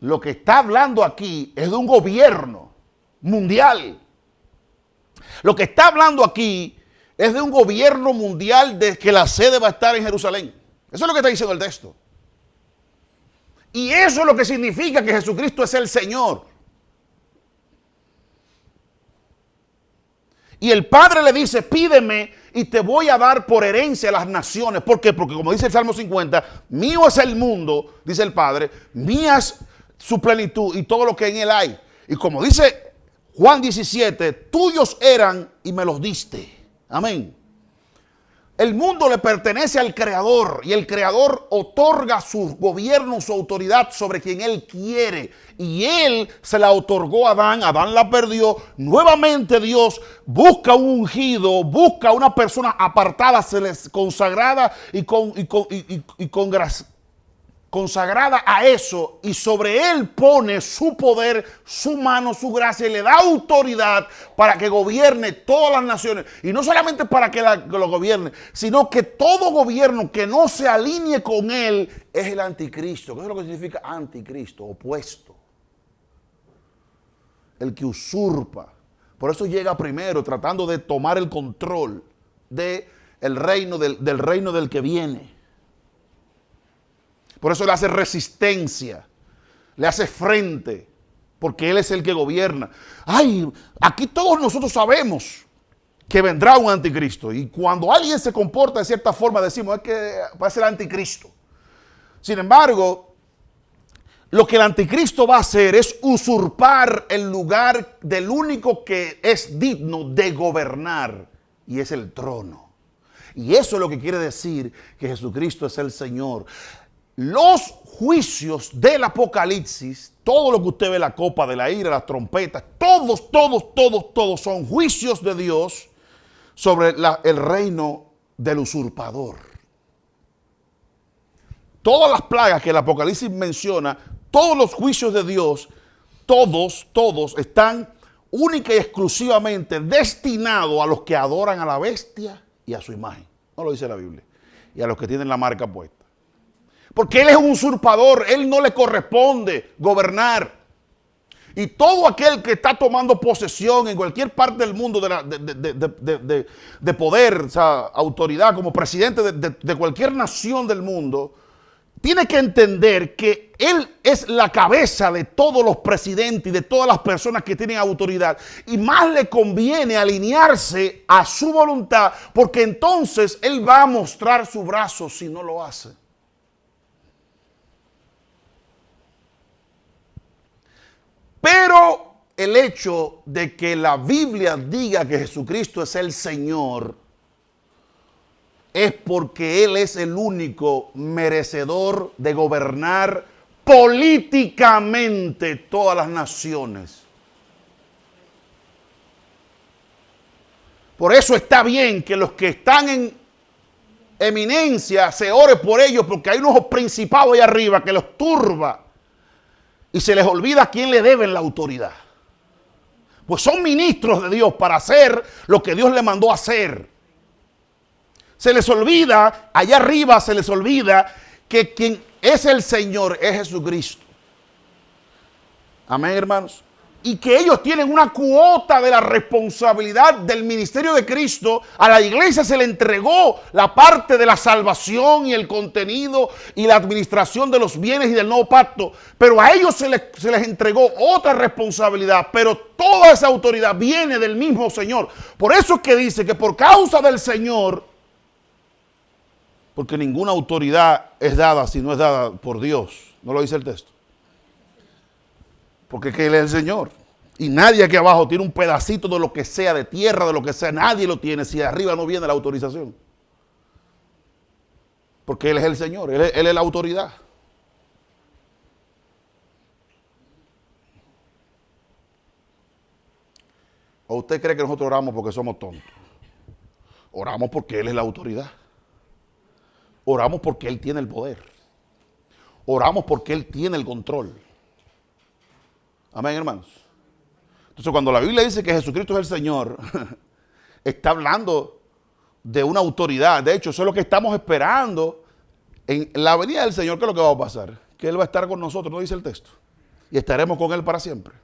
[SPEAKER 1] lo que está hablando aquí es de un gobierno mundial. Lo que está hablando aquí es de un gobierno mundial de que la sede va a estar en Jerusalén. Eso es lo que está diciendo el texto. Y eso es lo que significa que Jesucristo es el Señor. Y el Padre le dice, pídeme y te voy a dar por herencia a las naciones. ¿Por qué? Porque como dice el Salmo 50, mío es el mundo, dice el Padre, mía es su plenitud y todo lo que en él hay. Y como dice Juan 17, tuyos eran y me los diste. Amén. El mundo le pertenece al Creador y el Creador otorga su gobierno, su autoridad sobre quien Él quiere. Y Él se la otorgó a Adán, Adán la perdió. Nuevamente Dios busca un ungido, busca una persona apartada, consagrada consagrada a eso, y sobre él pone su poder, su mano, su gracia, y le da autoridad para que gobierne todas las naciones. Y no solamente para que lo gobierne, sino que todo gobierno que no se alinee con él es el anticristo. ¿Qué es lo que significa anticristo? Opuesto. El que usurpa. Por eso llega primero tratando de tomar el control del reino del que viene. Por eso le hace resistencia, le hace frente, porque Él es el que gobierna. Ay, aquí todos nosotros sabemos que vendrá un anticristo. Y cuando alguien se comporta de cierta forma, decimos, es que va a ser anticristo. Sin embargo, lo que el anticristo va a hacer es usurpar el lugar del único que es digno de gobernar, y es el trono. Y eso es lo que quiere decir que Jesucristo es el Señor. Los juicios del Apocalipsis, todo lo que usted ve, la copa de la ira, las trompetas, todos son juicios de Dios sobre el reino del usurpador. Todas las plagas que el Apocalipsis menciona, todos los juicios de Dios, todos están única y exclusivamente destinados a los que adoran a la bestia y a su imagen. No lo dice la Biblia. Y a los que tienen la marca puesta. Porque Él es un usurpador, Él no le corresponde gobernar. Y todo aquel que está tomando posesión en cualquier parte del mundo de poder, o sea, autoridad, como presidente de cualquier nación del mundo, tiene que entender que él es la cabeza de todos los presidentes y de todas las personas que tienen autoridad. Y más le conviene alinearse a su voluntad, porque entonces él va a mostrar su brazo si no lo hace. Pero el hecho de que la Biblia diga que Jesucristo es el Señor es porque Él es el único merecedor de gobernar políticamente todas las naciones. Por eso está bien que los que están en eminencia se ore por ellos, porque hay unos principados ahí arriba que los turba. Y se les olvida a quién le deben la autoridad. Pues son ministros de Dios para hacer lo que Dios le mandó a hacer. Se les olvida, allá arriba se les olvida que quien es el Señor es Jesucristo. Amén, hermanos. Y que ellos tienen una cuota de la responsabilidad del ministerio de Cristo. A la iglesia se le entregó la parte de la salvación y el contenido y la administración de los bienes y del nuevo pacto. Pero a ellos se les entregó otra responsabilidad. Pero toda esa autoridad viene del mismo Señor. Por eso es que dice que por causa del Señor, porque ninguna autoridad es dada si no es dada por Dios. ¿No lo dice el texto? Porque es que Él es el Señor. Y nadie aquí abajo tiene un pedacito de lo que sea, de tierra, de lo que sea. Nadie lo tiene si de arriba no viene la autorización. Porque Él es el Señor, Él es la autoridad. ¿O usted cree que nosotros oramos porque somos tontos? Oramos porque Él es la autoridad. Oramos porque Él tiene el poder. Oramos porque Él tiene el control. Amén, hermanos. Entonces, cuando la Biblia dice que Jesucristo es el Señor, está hablando de una autoridad. De hecho, eso es lo que estamos esperando en la venida del Señor. ¿Qué es lo que va a pasar? Que Él va a estar con nosotros, ¿no dice el texto? Y estaremos con Él para siempre.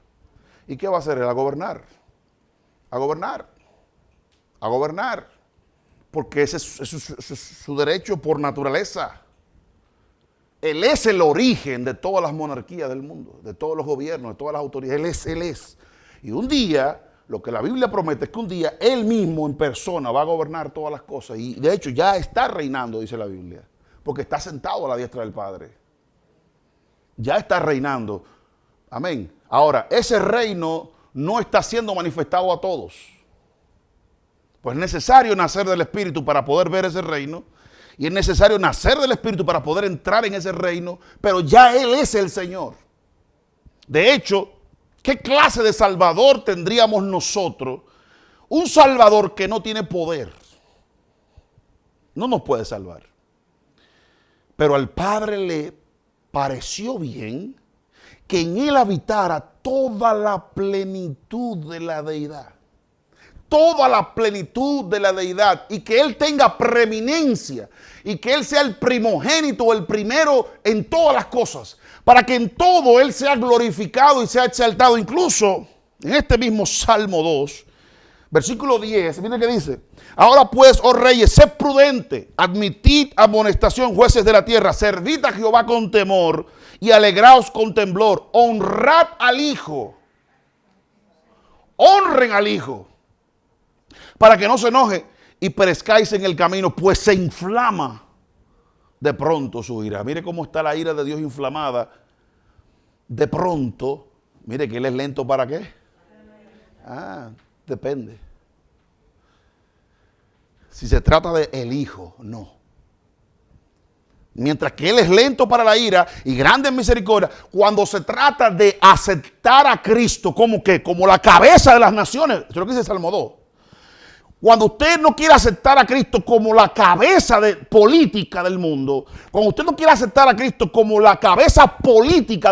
[SPEAKER 1] ¿Y qué va a hacer Él? A gobernar. A gobernar. A gobernar. Porque ese es su derecho por naturaleza. Él es el origen de todas las monarquías del mundo, de todos los gobiernos, de todas las autoridades. Él es. Y un día, lo que la Biblia promete es que un día Él mismo en persona va a gobernar todas las cosas. Y de hecho ya está reinando, dice la Biblia, porque está sentado a la diestra del Padre. Ya está reinando. Amén. Ahora, ese reino no está siendo manifestado a todos. Pues es necesario nacer del Espíritu para poder ver ese reino. Y es necesario nacer del Espíritu para poder entrar en ese reino. Pero ya Él es el Señor. De hecho, ¿qué clase de Salvador tendríamos nosotros? Un Salvador que no tiene poder. No nos puede salvar. Pero al Padre le pareció bien que en Él habitara toda la plenitud de la deidad. Toda la plenitud de la deidad, y que Él tenga preeminencia y que Él sea el primogénito o el primero en todas las cosas, para que en todo Él sea glorificado y sea exaltado. Incluso en este mismo Salmo 2, versículo 10, mira que dice: ahora pues, oh reyes, sed prudentes, admitid amonestación, jueces de la tierra, servid a Jehová con temor y alegraos con temblor, honrad al Hijo, honren al Hijo, para que no se enoje y perezcáis en el camino, pues se inflama de pronto su ira. Mire cómo está la ira de Dios inflamada. De pronto, mire que Él es lento ¿para qué? Depende. Si se trata de el Hijo, no. Mientras que Él es lento para la ira y grande en misericordia, cuando se trata de aceptar a Cristo como que, como la cabeza de las naciones, eso es lo que dice Salmo 2. Cuando usted no quiere aceptar a Cristo como la cabeza política del mundo, cuando usted no quiere aceptar a Cristo como la cabeza política,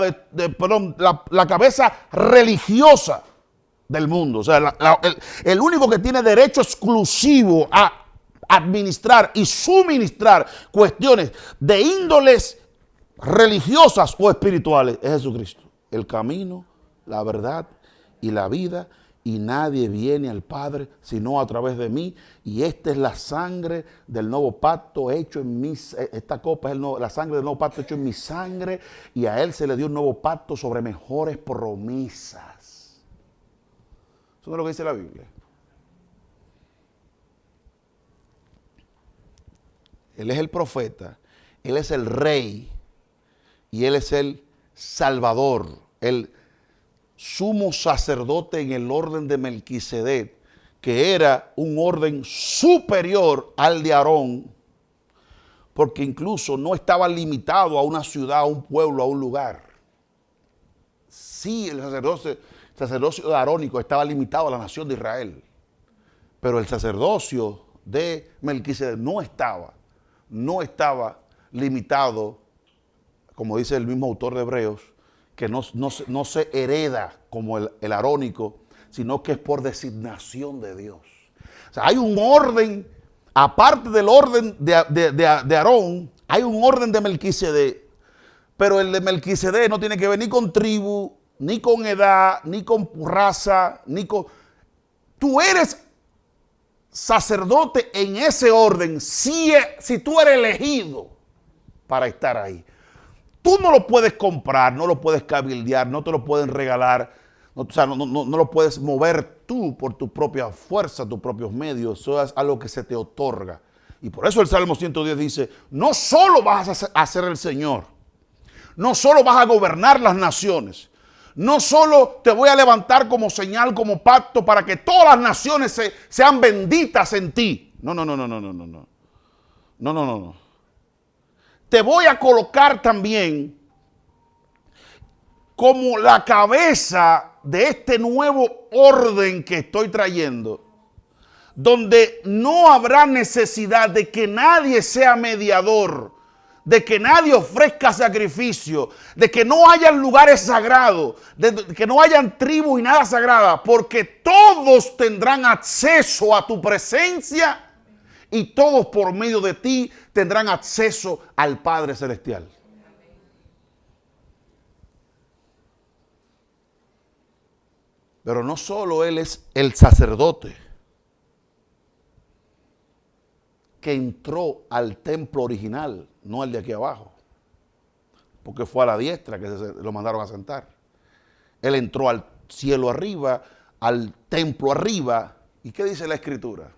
[SPEAKER 1] la cabeza religiosa del mundo, o sea, el único que tiene derecho exclusivo a administrar y suministrar cuestiones de índoles religiosas o espirituales es Jesucristo, el camino, la verdad y la vida, y nadie viene al Padre sino a través de mí. Y esta es la sangre del nuevo pacto hecho en mi, esta copa es la sangre del nuevo pacto hecho en mi sangre, y a él se le dio un nuevo pacto sobre mejores promesas. Eso no es lo que dice la Biblia. Él es el profeta, él es el rey y él es el salvador, el sumo sacerdote en el orden de Melquisedec, que era un orden superior al de Aarón, porque incluso no estaba limitado a una ciudad, a un pueblo, a un lugar. Sí, el sacerdocio arónico estaba limitado a la nación de Israel, pero el sacerdocio de Melquisedec no estaba limitado, como dice el mismo autor de Hebreos, que no se hereda como el arónico, sino que es por designación de Dios. O sea, hay un orden, aparte del orden de Aarón, hay un orden de Melquisedec, pero el de Melquisedec no tiene que ver ni con tribu, ni con edad, ni con raza, ni con... Tú eres sacerdote en ese orden si tú eres elegido para estar ahí. Tú no lo puedes comprar, no lo puedes cabildear, no te lo pueden regalar, no lo puedes mover tú por tu propia fuerza, tus propios medios. Eso es algo que se te otorga. Y por eso el Salmo 110 dice, no solo vas a ser el Señor, no solo vas a gobernar las naciones, no solo te voy a levantar como señal, como pacto para que todas las naciones sean benditas en ti. No. Te voy a colocar también como la cabeza de este nuevo orden que estoy trayendo, donde no habrá necesidad de que nadie sea mediador, de que nadie ofrezca sacrificio, de que no hayan lugares sagrados, de que no hayan tribus y nada sagrada, porque todos tendrán acceso a tu presencia y todos por medio de ti tendrán acceso al Padre Celestial. Pero no solo Él es el sacerdote que entró al templo original, no el de aquí abajo, porque fue a la diestra que lo mandaron a sentar. Él entró al cielo arriba, al templo arriba. ¿Y qué dice la Escritura?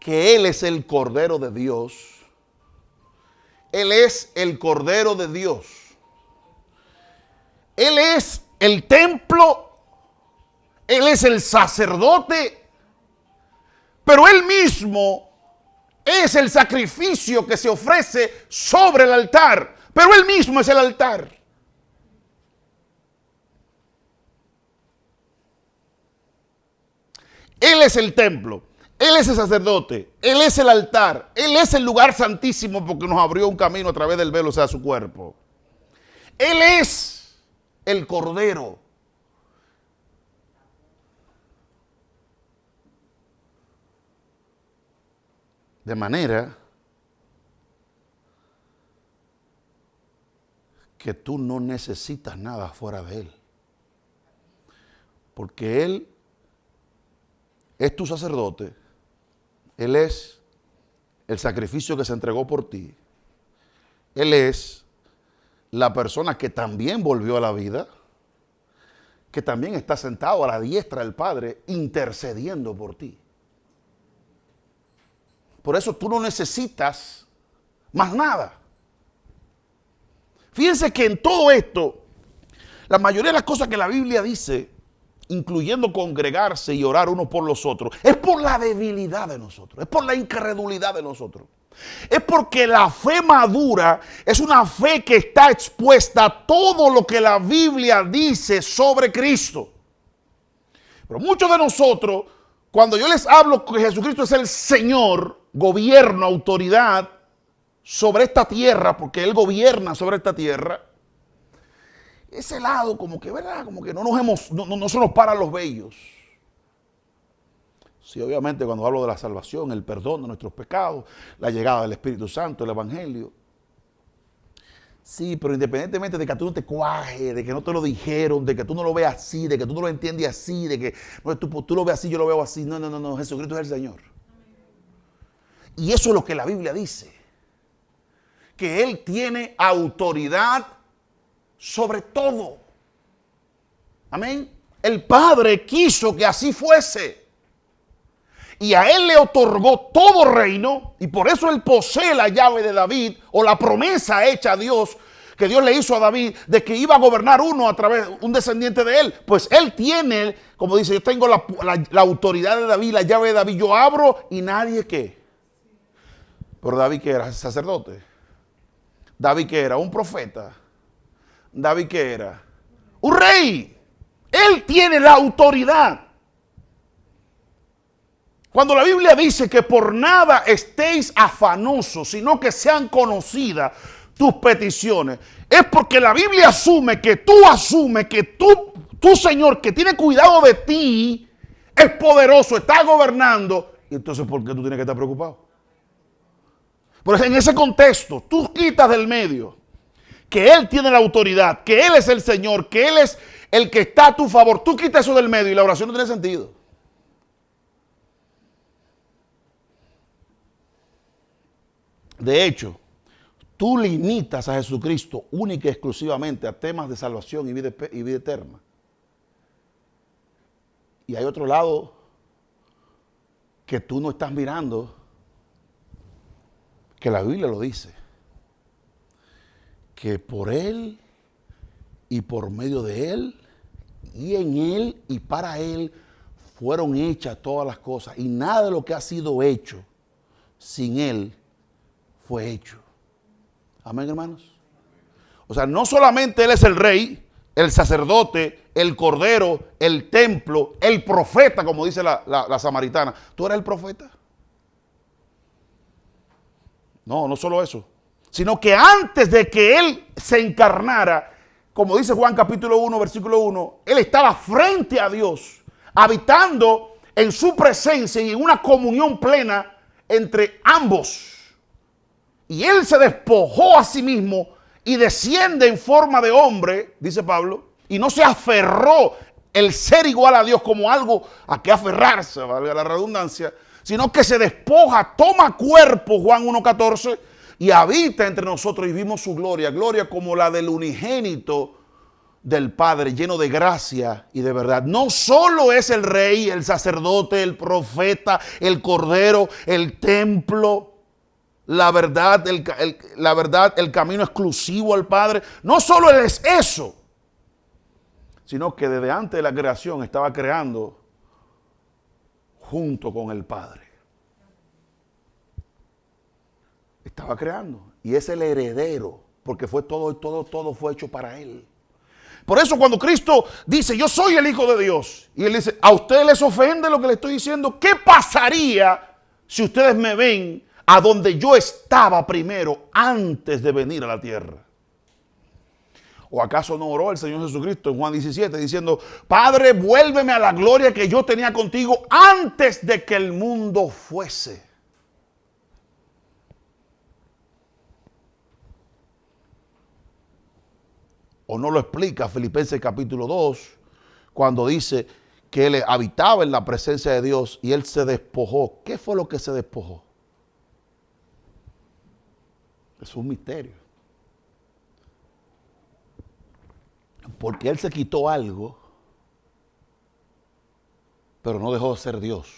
[SPEAKER 1] Que Él es el Cordero de Dios. Él es el Cordero de Dios. Él es el templo. Él es el sacerdote. Pero Él mismo es el sacrificio que se ofrece sobre el altar. Pero Él mismo es el altar. Él es el templo. Él es el sacerdote, Él es el altar, Él es el lugar santísimo porque nos abrió un camino a través del velo, o sea, su cuerpo. Él es el Cordero. De manera que tú no necesitas nada fuera de Él. Porque Él es tu sacerdote. Él es el sacrificio que se entregó por ti. Él es la persona que también volvió a la vida, que también está sentado a la diestra del Padre intercediendo por ti. Por eso tú no necesitas más nada. Fíjense que en todo esto, la mayoría de las cosas que la Biblia dice, incluyendo congregarse y orar unos por los otros, es por la debilidad de nosotros, es por la incredulidad de nosotros. Es porque la fe madura es una fe que está expuesta a todo lo que la Biblia dice sobre Cristo. Pero muchos de nosotros, cuando yo les hablo que Jesucristo es el Señor, gobierno, autoridad sobre esta tierra, porque Él gobierna sobre esta tierra, ese lado como que, ¿verdad? Como que no se nos paran los vellos. Sí, obviamente cuando hablo de la salvación, el perdón de nuestros pecados, la llegada del Espíritu Santo, el Evangelio. Sí, pero independientemente de que tú no te cuaje, de que no te lo dijeron, de que tú no lo veas así, de que tú no lo entiendes así, de que no, tú lo ves así, yo lo veo así. No, no, no, no, Jesucristo es el Señor. Y eso es lo que la Biblia dice. Que Él tiene autoridad sobre todo. Amén. El Padre quiso que así fuese. Y a Él le otorgó todo reino. Y por eso Él posee la llave de David, o la promesa hecha a Dios, que Dios le hizo a David, de que iba a gobernar un descendiente de Él. Pues Él tiene, como dice, yo tengo la autoridad de David, la llave de David. Yo abro y nadie ¿qué? Pero David, ¿qué era? Sacerdote. David, ¿qué era? Un profeta. David, ¿qué era? Un rey. Él tiene la autoridad. Cuando la Biblia dice que por nada estéis afanosos, sino que sean conocidas tus peticiones, es porque la Biblia asume que tu Señor, que tiene cuidado de ti, es poderoso, está gobernando. Y entonces, ¿por qué tú tienes que estar preocupado? Por en ese contexto, tú quitas del medio que Él tiene la autoridad, que Él es el Señor, que Él es el que está a tu favor. Tú quitas eso del medio y la oración no tiene sentido. De hecho, tú limitas a Jesucristo única y exclusivamente a temas de salvación y vida eterna. Y hay otro lado que tú no estás mirando, que la Biblia lo dice, que por Él y por medio de Él y en Él y para Él fueron hechas todas las cosas, y nada de lo que ha sido hecho sin Él fue hecho. Amén, hermanos. O sea, no solamente Él es el rey, el sacerdote, el cordero, el templo, el profeta, como dice la samaritana. ¿Tú eres el profeta? No, no solo eso, sino que antes de que Él se encarnara, como dice Juan capítulo 1, versículo 1, Él estaba frente a Dios, habitando en su presencia y en una comunión plena entre ambos. Y Él se despojó a sí mismo y desciende en forma de hombre, dice Pablo, y no se aferró el ser igual a Dios como algo a que aferrarse, valga la redundancia, sino que se despoja, toma cuerpo, Juan 1:14, y habita entre nosotros y vimos su gloria, gloria como la del unigénito del Padre, lleno de gracia y de verdad. No solo es el rey, el sacerdote, el profeta, el cordero, el templo, la verdad, el camino exclusivo al Padre. No solo Él es eso, sino que desde antes de la creación estaba creando junto con el Padre. Estaba creando. Y es el heredero, porque fue todo fue hecho para Él. Por eso cuando Cristo dice, yo soy el Hijo de Dios, y Él dice, ¿a ustedes les ofende lo que le estoy diciendo? ¿Qué pasaría si ustedes me ven a donde yo estaba primero antes de venir a la tierra? ¿O acaso no oró el Señor Jesucristo en Juan 17 diciendo, Padre, vuélveme a la gloria que yo tenía contigo antes de que el mundo fuese? ¿O no lo explica Filipenses capítulo 2 cuando dice que Él habitaba en la presencia de Dios y Él se despojó? ¿Qué fue lo que se despojó? Es un misterio. Porque Él se quitó algo, pero no dejó de ser Dios.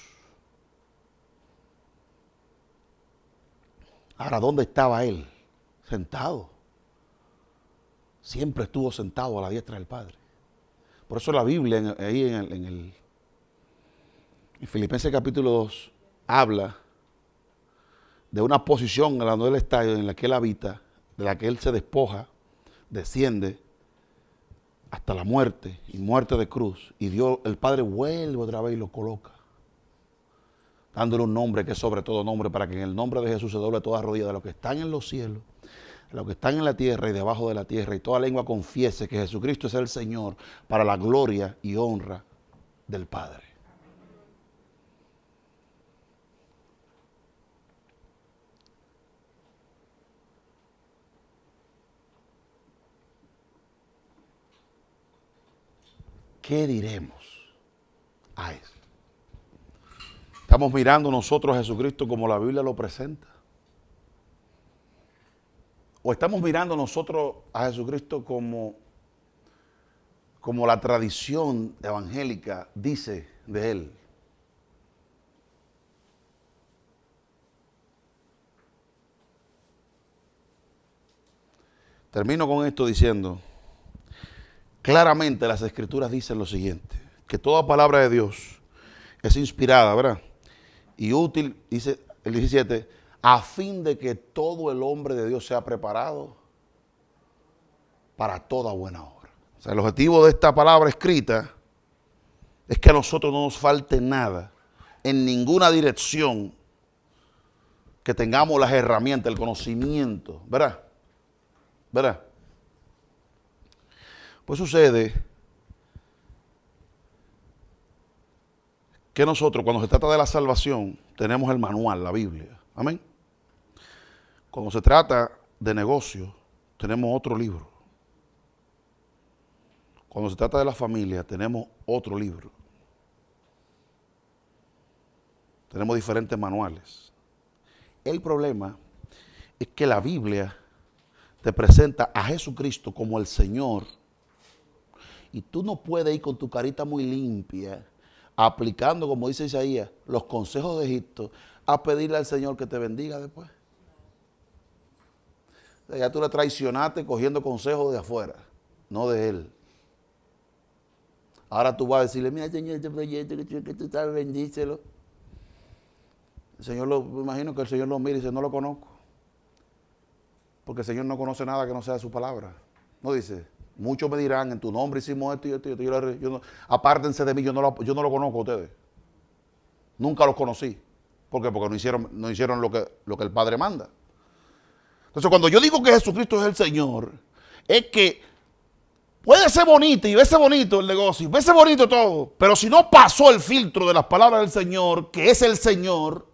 [SPEAKER 1] Ahora, ¿dónde estaba Él? Sentado. Siempre estuvo sentado a la diestra del Padre. Por eso la Biblia, ahí en Filipenses capítulo 2, habla de una posición en la que Él está, en la que Él habita, de la que Él se despoja, desciende hasta la muerte y muerte de cruz. Y Dios, el Padre vuelve otra vez y lo coloca, dándole un nombre que es sobre todo nombre, para que en el nombre de Jesús se doble toda rodilla de los que están en los cielos, de los que están en la tierra y debajo de la tierra, y toda lengua confiese que Jesucristo es el Señor, para la gloria y honra del Padre. ¿qué diremos a eso? ¿Estamos mirando nosotros a Jesucristo como la Biblia lo presenta? ¿O estamos mirando nosotros a Jesucristo como la tradición evangélica dice de Él? Termino con esto diciendo, claramente las Escrituras dicen lo siguiente, que toda palabra de Dios es inspirada, ¿verdad? Y útil, dice el 17, a fin de que todo el hombre de Dios sea preparado para toda buena obra. O sea, el objetivo de esta palabra escrita es que a nosotros no nos falte nada, en ninguna dirección, que tengamos las herramientas, el conocimiento, ¿verdad? ¿Verdad? Pues sucede que nosotros, cuando se trata de la salvación, tenemos el manual, la Biblia. Amén. Cuando se trata de negocio, tenemos otro libro. Cuando se trata de la familia, tenemos otro libro. Tenemos diferentes manuales. El problema es que la Biblia te presenta a Jesucristo como el Señor y tú no puedes ir con tu carita muy limpia aplicando, como dice Isaías, los consejos de Egipto a pedirle al Señor que te bendiga después. O sea, ya tú le traicionaste cogiendo consejos de afuera, no de Él. Ahora tú vas a decirle, mira Señor, este proyecto que tú sabes, bendícelo. El Señor me imagino que el Señor lo mira y dice, no lo conozco. Porque el Señor no conoce nada que no sea de su palabra. No dice, muchos me dirán, en tu nombre hicimos esto y esto y esto. Yo no, apártense de mí, yo no lo conozco a ustedes. Nunca los conocí. ¿Por qué? Porque no hicieron lo que el Padre manda. Entonces, cuando yo digo que Jesucristo es el Señor, es que puede ser bonito y verse bonito el negocio, verse bonito todo, pero si no pasó el filtro de las palabras del Señor, que es el Señor,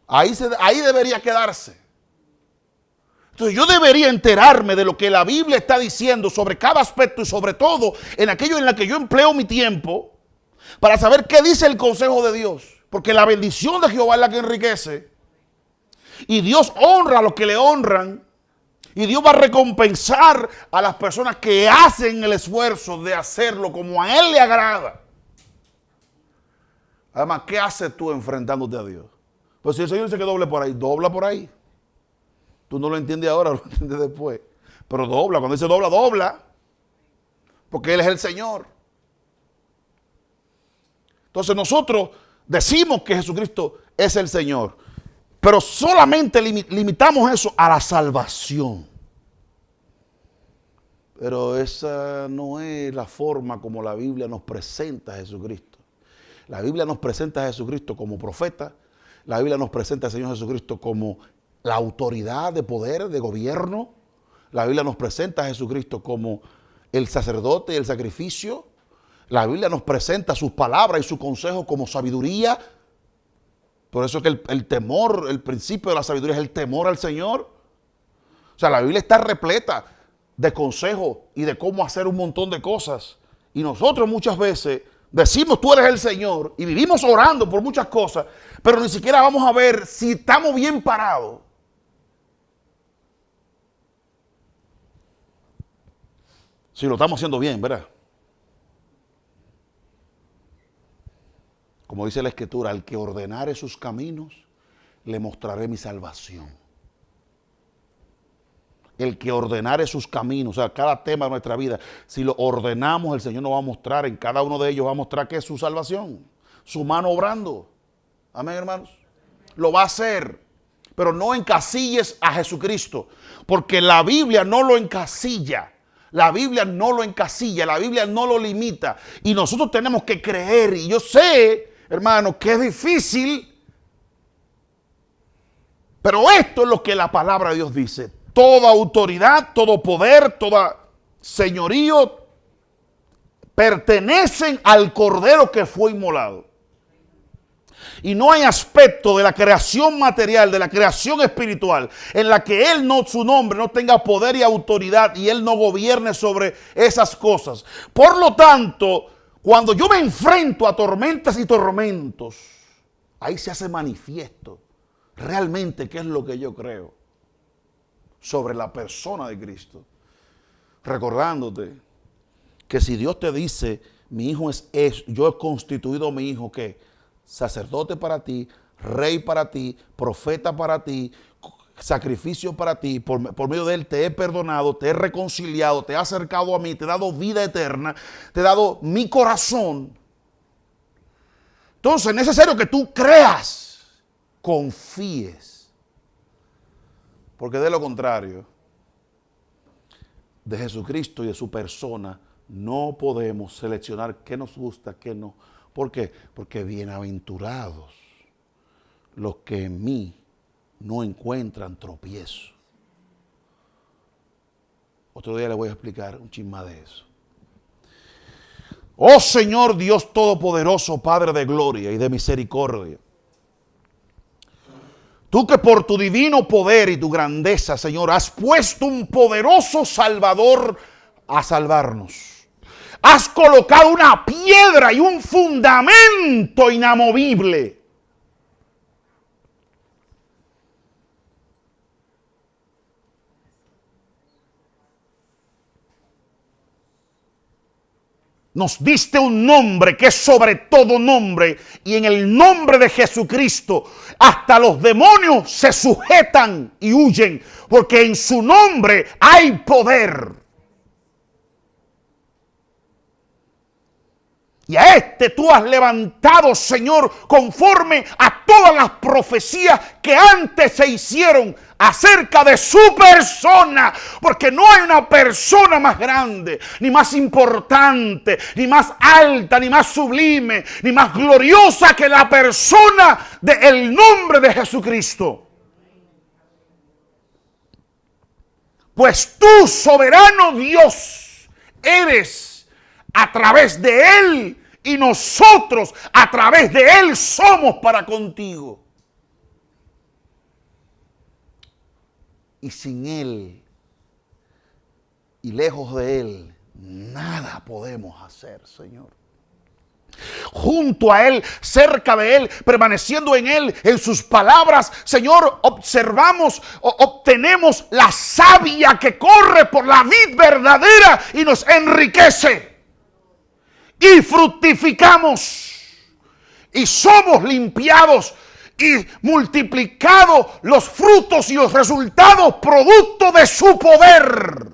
[SPEAKER 1] ahí debería quedarse. Entonces yo debería enterarme de lo que la Biblia está diciendo sobre cada aspecto y sobre todo en aquello en la que yo empleo mi tiempo para saber qué dice el consejo de Dios. Porque la bendición de Jehová es la que enriquece y Dios honra a los que le honran y Dios va a recompensar a las personas que hacen el esfuerzo de hacerlo como a Él le agrada. Además, ¿qué haces tú enfrentándote a Dios? Pues si el Señor dice que doble por ahí, dobla por ahí. Tú no lo entiendes ahora, lo entiendes después. Pero dobla, cuando dice dobla, dobla. Porque Él es el Señor. Entonces nosotros decimos que Jesucristo es el Señor. Pero solamente limitamos eso a la salvación. Pero esa no es la forma como la Biblia nos presenta a Jesucristo. La Biblia nos presenta a Jesucristo como profeta. La Biblia nos presenta al Señor Jesucristo como la autoridad de poder, de gobierno. La Biblia nos presenta a Jesucristo como el sacerdote y el sacrificio. La Biblia nos presenta sus palabras y su consejo como sabiduría. Por eso es que el temor, el principio de la sabiduría es el temor al Señor. O sea, la Biblia está repleta de consejos y de cómo hacer un montón de cosas. Y nosotros muchas veces decimos tú eres el Señor y vivimos orando por muchas cosas, pero ni siquiera vamos a ver si estamos bien parados. Si lo estamos haciendo bien, ¿verdad? Como dice la Escritura, al que ordenare sus caminos, le mostraré mi salvación. El que ordenare sus caminos, o sea, cada tema de nuestra vida, si lo ordenamos, el Señor nos va a mostrar, en cada uno de ellos va a mostrar que es su salvación, su mano obrando. Amén, hermanos. Lo va a hacer, pero no encasilles a Jesucristo, porque la Biblia no lo encasilla. La Biblia no lo encasilla, la Biblia no lo limita. Y nosotros tenemos que creer. Y yo sé, hermano, que es difícil, pero esto es lo que la palabra de Dios dice. Toda autoridad, todo poder, toda señorío pertenecen al Cordero que fue inmolado. Y no hay aspecto de la creación material, de la creación espiritual, en la que Él no, su nombre no tenga poder y autoridad y Él no gobierne sobre esas cosas. Por lo tanto, cuando yo me enfrento a tormentas y tormentos, ahí se hace manifiesto realmente qué es lo que yo creo sobre la persona de Cristo. Recordándote que si Dios te dice, mi hijo es eso, yo he constituido a mi hijo que sacerdote para ti, rey para ti, profeta para ti, sacrificio para ti, por medio de él te he perdonado, te he reconciliado, te he acercado a mí, te he dado vida eterna, te he dado mi corazón. Entonces es necesario que tú creas, confíes, porque de lo contrario, de Jesucristo y de su persona, no podemos seleccionar qué nos gusta, qué no. ¿Por qué? Porque bienaventurados los que en mí no encuentran tropiezo. Otro día les voy a explicar un chisme más de eso. Oh Señor Dios Todopoderoso, Padre de gloria y de misericordia. Tú que por tu divino poder y tu grandeza, Señor, has puesto un poderoso Salvador a salvarnos. Has colocado una piedra y un fundamento inamovible. Nos diste un nombre que es sobre todo nombre, y en el nombre de Jesucristo hasta los demonios se sujetan y huyen, porque en su nombre hay poder. Y a este tú has levantado, Señor, conforme a todas las profecías que antes se hicieron acerca de su persona. Porque no hay una persona más grande, ni más importante, ni más alta, ni más sublime, ni más gloriosa que la persona del nombre de Jesucristo. Pues tú, soberano Dios, eres a través de Él, y nosotros a través de Él somos para contigo. Y sin Él y lejos de Él, nada podemos hacer, Señor. Junto a Él, cerca de Él, permaneciendo en Él, en sus palabras, Señor, obtenemos la savia que corre por la vid verdadera y nos enriquece. Y fructificamos, y somos limpiados, y multiplicados los frutos y los resultados producto de su poder.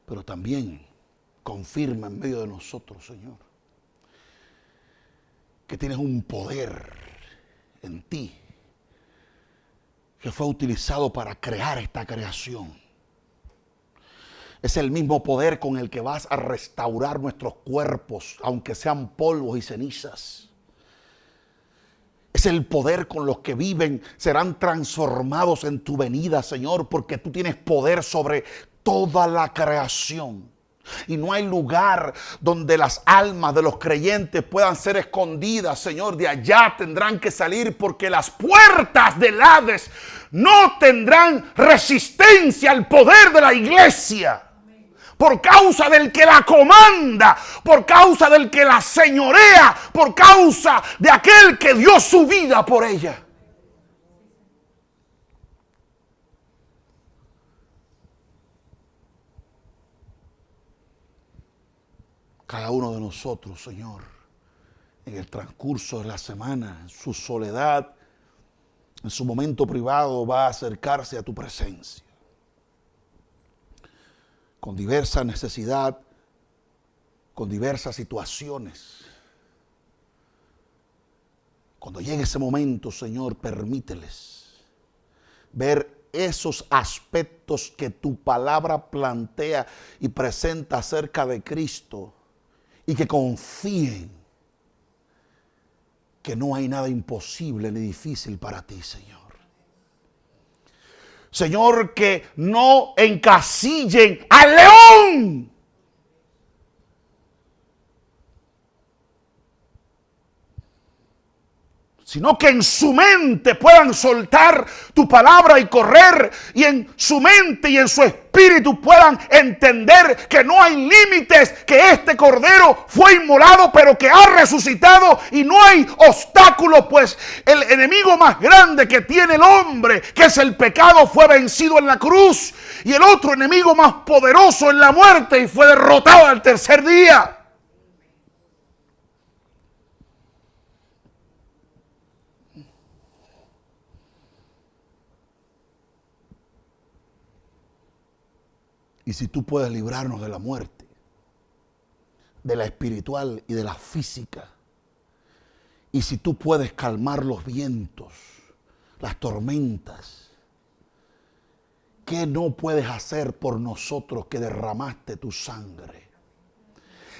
[SPEAKER 1] Pero también confirma en medio de nosotros, Señor, que tienes un poder en ti que fue utilizado para crear esta creación. Es el mismo poder con el que vas a restaurar nuestros cuerpos, aunque sean polvos y cenizas. Es el poder con los que viven, serán transformados en tu venida, Señor, porque tú tienes poder sobre toda la creación. Y no hay lugar donde las almas de los creyentes puedan ser escondidas, Señor. De allá tendrán que salir, porque las puertas del Hades no tendrán resistencia al poder de la iglesia. Por causa del que la comanda, por causa del que la señorea, por causa de aquel que dio su vida por ella. Cada uno de nosotros, Señor, en el transcurso de la semana, en su soledad, en su momento privado, va a acercarse a tu presencia. Con diversa necesidad, con diversas situaciones. Cuando llegue ese momento, Señor, permíteles ver esos aspectos que tu palabra plantea y presenta acerca de Cristo, y que confíen que no hay nada imposible ni difícil para ti, Señor. Señor, que no encasillen al león. Sino que en su mente puedan soltar tu palabra y correr, y en su mente y en su espíritu puedan entender que no hay límites, que este cordero fue inmolado pero que ha resucitado y no hay obstáculos, pues el enemigo más grande que tiene el hombre, que es el pecado, fue vencido en la cruz, y el otro enemigo más poderoso en la muerte y fue derrotado al tercer día. Y si tú puedes librarnos de la muerte, de la espiritual y de la física, y si tú puedes calmar los vientos, las tormentas, ¿qué no puedes hacer por nosotros que derramaste tu sangre?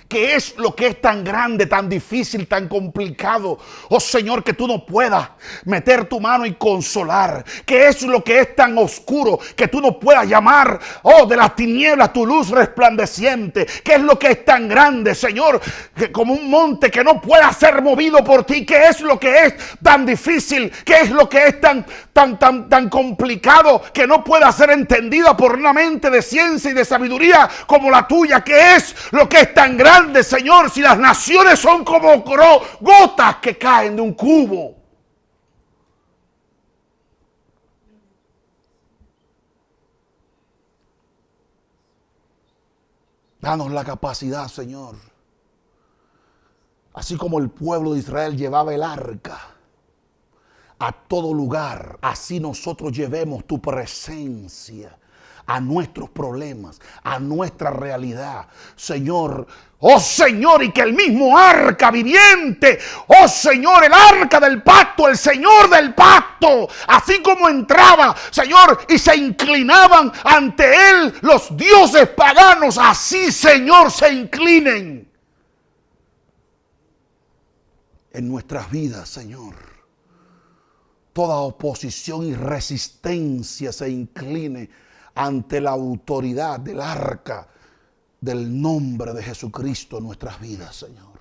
[SPEAKER 1] ¿Qué es lo que es tan grande, tan difícil, tan complicado? Oh Señor, que tú no puedas meter tu mano y consolar. ¿Qué es lo que es tan oscuro que tú no puedas llamar, oh, de las tinieblas tu luz resplandeciente? ¿Qué es lo que es tan grande, Señor, que como un monte que no pueda ser movido por ti? ¿Qué es lo que es tan difícil? ¿Qué es lo que es tan complicado que no pueda ser entendida por una mente de ciencia y de sabiduría como la tuya? ¿Qué es lo que es tan grande, Señor, si las naciones son como gotas que caen de un cubo? Danos la capacidad, Señor. Así como el pueblo de Israel llevaba el arca a todo lugar, así nosotros llevemos tu presencia a nuestros problemas, a nuestra realidad, Señor. Oh Señor, y que el mismo arca viviente, oh Señor, el arca del pacto, el Señor del pacto, así como entraba, Señor, y se inclinaban ante él los dioses paganos, así, Señor, se inclinen en nuestras vidas, Señor. Toda oposición y resistencia se incline ante la autoridad del arca del nombre de Jesucristo en nuestras vidas, Señor.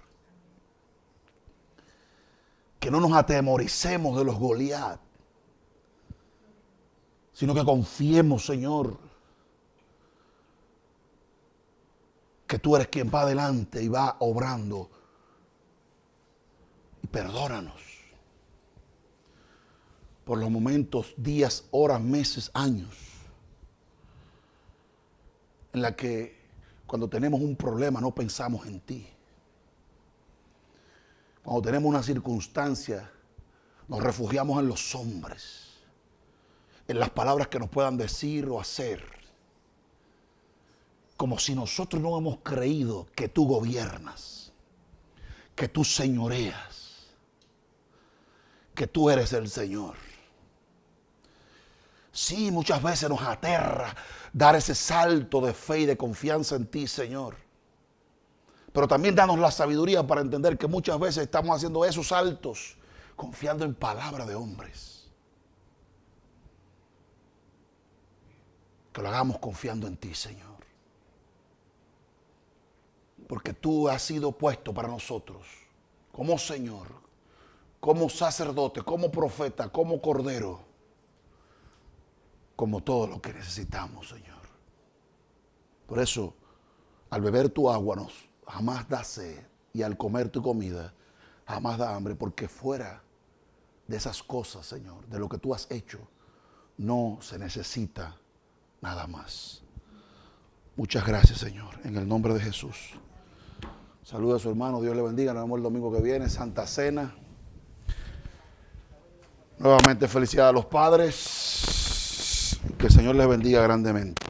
[SPEAKER 1] Que no nos atemoricemos de los Goliat, sino que confiemos, Señor, que tú eres quien va adelante y va obrando. Y perdónanos por los momentos, días, horas, meses, años en la que cuando tenemos un problema no pensamos en ti. Cuando tenemos una circunstancia nos refugiamos en los hombres, en las palabras que nos puedan decir o hacer, como si nosotros no hemos creído que tú gobiernas, que tú señoreas, que tú eres el Señor. Sí, muchas veces nos aterra dar ese salto de fe y de confianza en ti, Señor. Pero también danos la sabiduría para entender que muchas veces estamos haciendo esos saltos confiando en palabra de hombres. Que lo hagamos confiando en ti, Señor. Porque tú has sido puesto para nosotros como Señor, como sacerdote, como profeta, como cordero, como todo lo que necesitamos, Señor. Por eso, al beber tu agua jamás da sed, y al comer tu comida jamás da hambre, porque fuera de esas cosas, Señor, de lo que tú has hecho, no se necesita nada más. Muchas gracias, Señor, en el nombre de Jesús. Saluda a su hermano, Dios le bendiga. Nos vemos el domingo que viene, Santa Cena. Nuevamente felicidades a los padres. Que el Señor les bendiga grandemente.